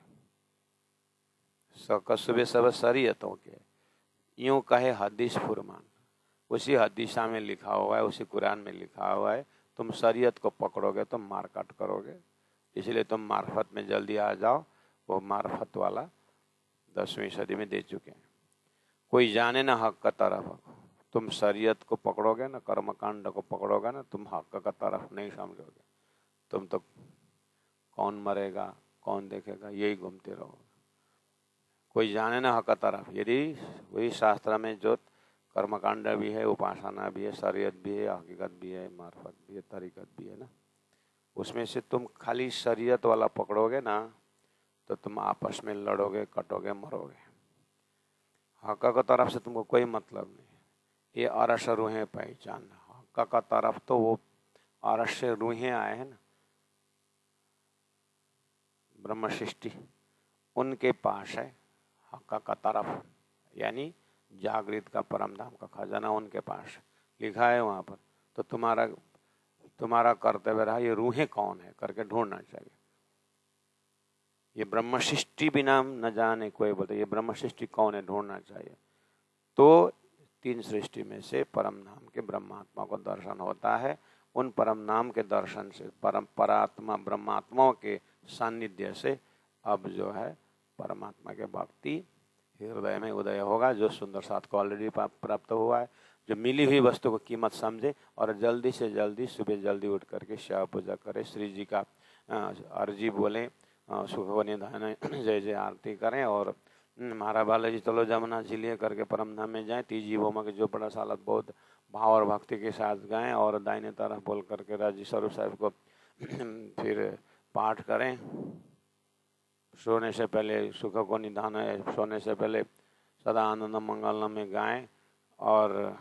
सुबह सब शरीयतों के यूं कहे हदीस फुरमान, उसी हदीसा में लिखा हुआ है, उसी कुरान में लिखा हुआ है तुम शरीयत को पकड़ोगे तो मारकाट करोगे। इसलिए तुम मार्फत में जल्दी आ जाओ। वो मार्फत वाला 10वीं सदी में दे चुके हैं। कोई जाने ना हक का तरफ, तुम शरीयत को पकड़ोगे ना, कर्मकांड को पकड़ोगे ना, तुम हक का तरफ नहीं समझोगे। तुम तो कौन मरेगा कौन देखेगा यही घूमते रहोगे। कोई जाने ना हक का तरफ, यदि वही शास्त्र में जो कर्मकांड भी है, उपासना भी है, शरीयत भी है, हकीकत भी है, मार्फत भी है, तरीकत भी है ना, उसमें से तुम खाली शरीयत वाला पकड़ोगे ना तो तुम आपस में लड़ोगे, कटोगे, मरोगे। हक का तरफ से तुमको कोई मतलब नहीं। ये अरस रूहें पहचान, हक का तरफ तो वो अरस से रूहें आए हैं ना, ब्रह्म सृष्टि उनके पास है हक का तरफ, यानी जागृत का परम धाम का खजाना उनके पास लिखा है वहाँ पर। तो तुम्हारा कर्तव्य रहा ये रूहें कौन है करके ढूंढना चाहिए। ये ब्रह्म सृष्टि बिना न जाने कोई बोलते ये ब्रह्म सृष्टि कौन है, ढूंढना चाहिए। तो 3 सृष्टि में से परम नाम के ब्रह्मात्मा को दर्शन होता है। उन परम नाम के दर्शन से परम परात्मा ब्रह्मात्माओं के सानिध्य से अब जो है परमात्मा के भक्ति हृदय में उदय होगा। जो सुंदर साथ को ऑलरेडी प्राप्त हुआ है, जो मिली हुई वस्तु को कीमत समझे और जल्दी से जल्दी सुबह जल्दी उठ करके शिव पूजा करे, श्री जी का अर्जी बोले, सुख को निधान जय जय आरती करें और महारा बालाजी चलो जमुना झीलिए करके परम धाम में जाएं। तीजी भूमा के जो बड़ा सालत बहुत भाव और भक्ति के साथ गाएं और दाहिने तरफ बोल करके राजी स्वरूप साहब को फिर पाठ करें। सोने से पहले सुख को निधान है, सोने से पहले सदा आनंद मंगल में गाएं और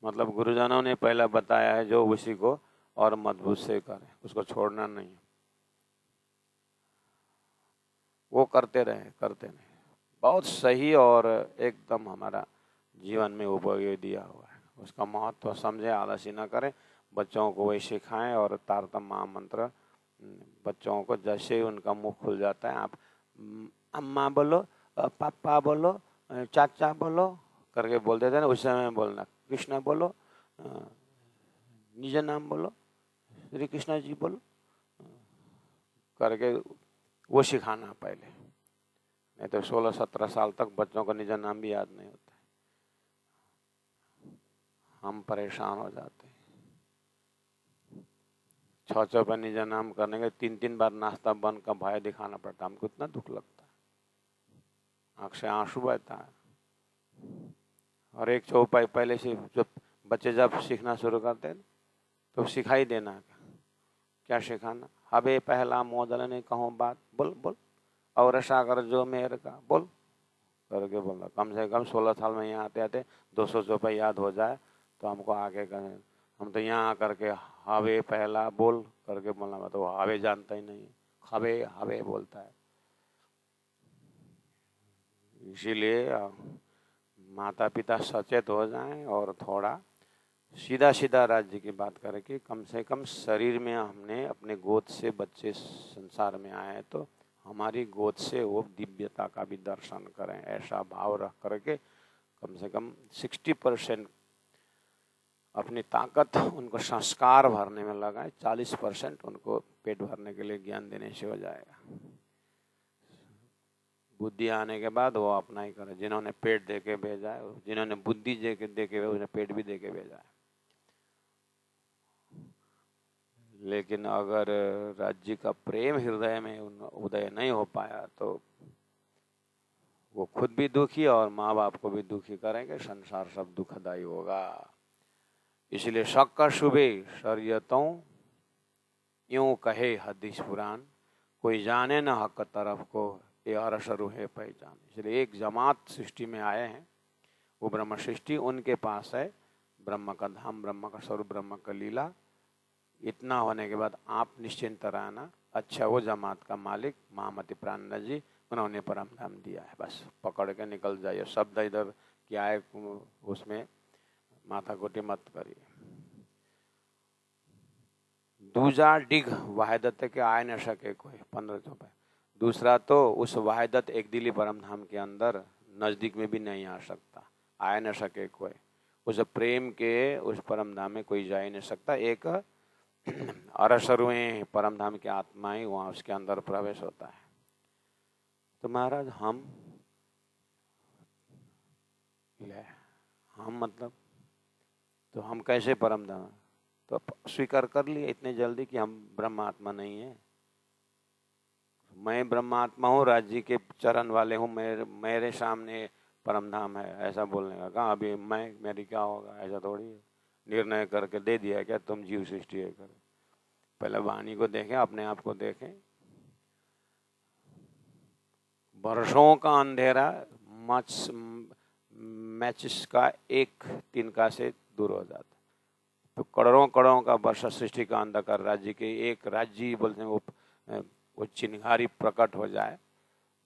मतलब गुरुजनों ने पहला बताया है जो उसी को और मजबूत से करें, उसको छोड़ना नहीं, वो करते रहे। बहुत सही और एकदम हमारा जीवन में उपयोगी दिया हुआ है। उसका महत्व समझे, आलसी न करें। बच्चों को वही सिखाएं और तारतम महामंत्र बच्चों को जैसे ही उनका मुंह खुल जाता है आप अम्मा बोलो, पापा बोलो, चाचा बोलो करके बोल देते हैं ना, उस समय बोलना कृष्णा बोलो, निज नाम बोलो, श्री कृष्णा जी बोलो करके वो सिखाना पहले। नहीं तो 16-17 साल तक बच्चों को निज नाम भी याद नहीं होता। हम परेशान हो जाते हैं। 6 पर निज नाम करने के 3-3 बार नाश्ता बंद का भय दिखाना पड़ता है। हमको इतना दुख लगता है, आँख से आंसू बहता है। और एक चौपाई पहले से जब बच्चे जब सीखना शुरू करते हैं तो सिखाई देना, क्या सिखाना, हबे पहला मोदल ने कहो बात, बोल बोल, और सागर जो मेरे का बोल करके बोला। कम से कम 16 साल में यहाँ आते आते 200 चौपाई याद हो जाए तो हमको आगे करें। हम तो यहाँ आकर के हवे पहला बोल करके बोलना, मैं तो हवे जानता ही नहीं, हवे हवे बोलता है। इसीलिए माता पिता सचेत हो जाएं और थोड़ा सीधा सीधा राज्य की बात करें कि कम से कम शरीर में हमने अपने गोद से बच्चे संसार में आए तो हमारी गोद से वो दिव्यता का भी दर्शन करें, ऐसा भाव रख करके कम से कम 60% अपनी ताकत उनको संस्कार भरने में लगाएं, 40% उनको पेट भरने के लिए ज्ञान देने से हो जाएगा। बुद्धि आने के बाद वो अपना ही करे। जिन्होंने पेट दे के भेजा है, जिन्होंने बुद्धि दे के उन्हें पेट भी दे के भेजा है। लेकिन अगर राज्य का प्रेम हृदय में उदय नहीं हो पाया तो वो खुद भी दुखी और माँ बाप को भी दुखी करेंगे, संसार सब दुखदायी होगा। इसलिए शक का शुभे शरीयतों यूं कहे हदीस पुराण, कोई जाने न हक तरफ को ये अरस रूहे पहचान। इसलिए एक जमात सृष्टि में आए हैं, वो ब्रह्म सृष्टि उनके पास है, ब्रह्म का धाम, ब्रह्म का स्वरूप, ब्रह्म का लीला। इतना होने के बाद आप निश्चिंत रहना। अच्छा, वो जमात का मालिक महामति प्राणनाथ जी, उन्होंने परम धाम दिया है, बस पकड़ के निकल जाइए। शब्द इधर क्या है उसमें माथा गोटी मत करिए। दूजा डिग वाहिदत के आए न सके कोई 15 चौपाई। दूसरा तो उस वाहिदत एक दिली परम धाम के अंदर नजदीक में भी नहीं आ सकता, आए न सके कोई। उस प्रेम के उस परम धाम में कोई जा ही नहीं सकता। एक अरसरुएं परम धाम की आत्मा ही वहाँ उसके अंदर प्रवेश होता है। तो महाराज हम मतलब तो हम कैसे परम धाम, तो स्वीकार कर लिए इतने जल्दी कि हम ब्रह्मात्मा नहीं है। मैं ब्रह्मात्मा हूँ, राज्य के चरण वाले हूँ, मेरे सामने परम धाम है, ऐसा बोलने का कहाँ। अभी मेरी क्या होगा, ऐसा थोड़ी है। निर्णय करके दे दिया क्या तुम जीव सृष्टि है करो। पहले वाणी को देखें, अपने आप को देखें। वर्षों का अंधेरा मैचिस का एक तिनका से दूर हो जाता। तो करोड़ों करोड़ों का वर्ष सृष्टि का अंधकार राज्य के एक राज्य बोलते हैं वो चिन्हारी प्रकट हो जाए,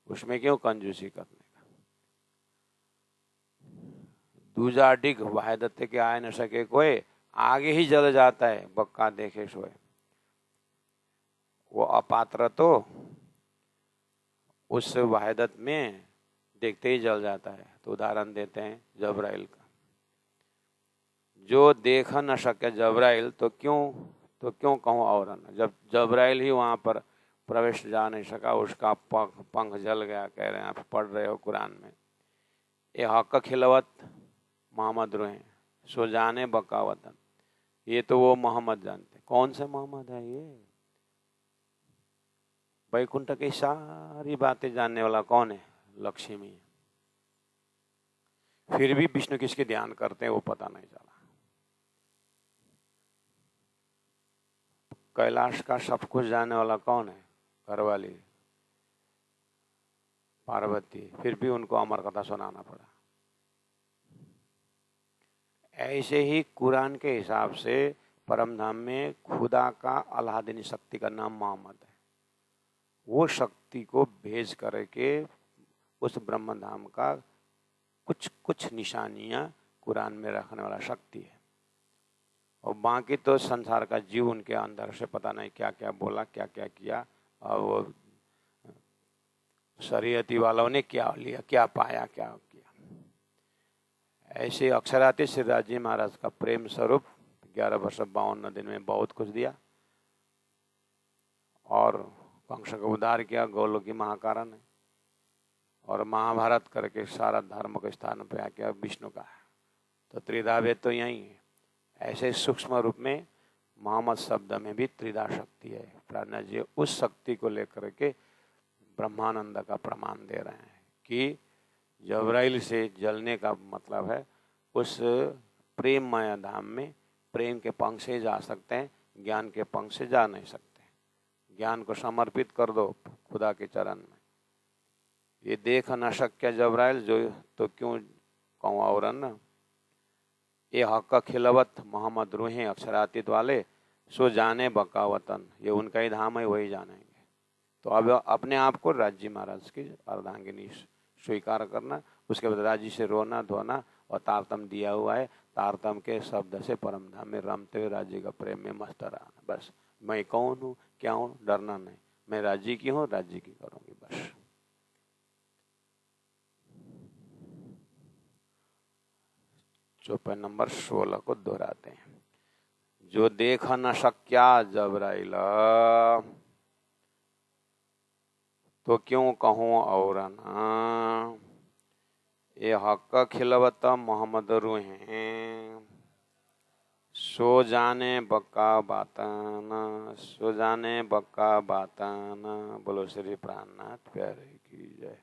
उसमें क्यों कंजूसी करने का। दूजा डिग वाहिदत्ते के आए न सके कोई, आगे ही जल जाता है बक्का देखे सोए। वो अपात्र तो उस वाहिदत में देखते ही जल जाता है। तो उदाहरण देते हैं जबराइल का। जो देख न सके जबराइल तो क्यों कहूँ और न। जब जबराइल ही वहाँ पर प्रवेश जा नहीं सका, उसका पंख जल गया। कह रहे हैं, आप पढ़ रहे हो कुरान में, ये हक खिलवत मोहम्मद रोए सो जाने बकावतन। ये तो वो मोहम्मद जानते। कौन से मोहम्मद है ये? वैकुंठ की सारी बातें जानने वाला कौन है? लक्ष्मी। फिर भी विष्णु किसके ध्यान करते हैं वो पता नहीं चला। कैलाश का सब कुछ जानने वाला कौन है? घरवाली पार्वती। फिर भी उनको अमर कथा सुनाना पड़ा। ऐसे ही कुरान के हिसाब से परम धाम में खुदा का अल्लाहदीनी शक्ति का नाम मोहम्मद है। वो शक्ति को भेज करके उस ब्रह्म धाम का कुछ निशानियां कुरान में रखने वाला शक्ति है। और बाकी तो संसार का जीव उनके अंदर से पता नहीं क्या क्या बोला, क्या क्या किया, और वो शरीयती वालों ने क्या लिया, क्या पाया, क्या किया। ऐसे अक्षराती श्री राजी महाराज का प्रेम स्वरूप 11 वर्ष 52 दिन में बहुत कुछ दिया और कंस का उद्धार किया। गोलोकी महाकारण है। और महाभारत करके सारा धर्म के स्थान पे आके अब विष्णु का है, तो त्रिधा वेद तो यही है। ऐसे सूक्ष्म रूप में मोहम्मद शब्द में भी त्रिधा शक्ति है। प्राणा जी उस शक्ति को लेकर के ब्रह्मानंद का प्रमाण दे रहे हैं कि जबराइल से जलने का मतलब है उस प्रेममय धाम में प्रेम के पंख से जा सकते हैं, ज्ञान के पंख से जा नहीं सकते। ज्ञान को समर्पित कर दो खुदा के चरण में। ये देख न शक्य जबराइल जो तो क्यों कहूँ और न, ये हक खिलवत मोहम्मद रूहें अक्षरातीत वाले सो जाने बका वतन, ये उनका ही धाम है, वही जानेंगे। तो अब अपने आप को राज्य महाराज की अर्धांगिनी स्वीकार करना, उसके बाद राज्य से रोना धोना, और तारतम दिया हुआ है, तारतम के शब्द से परम धाम में रमते हुए राज्य का प्रेम में मस्त रहना। बस मैं कौन हूँ, क्या हूँ, डरना नहीं, मैं राज्य की हूँ, राज्य की करूंगी बस। चौपाई नंबर 16 को दोहराते हैं। जो देख न शक्या जबराइल तो क्यों कहूँ और न, ये हक खिलवत मोहम्मद रूहें सो जाने बक्का बातन, सो जाने बक्का बातन। बोलो श्री प्राणनाथ प्यारे की जय।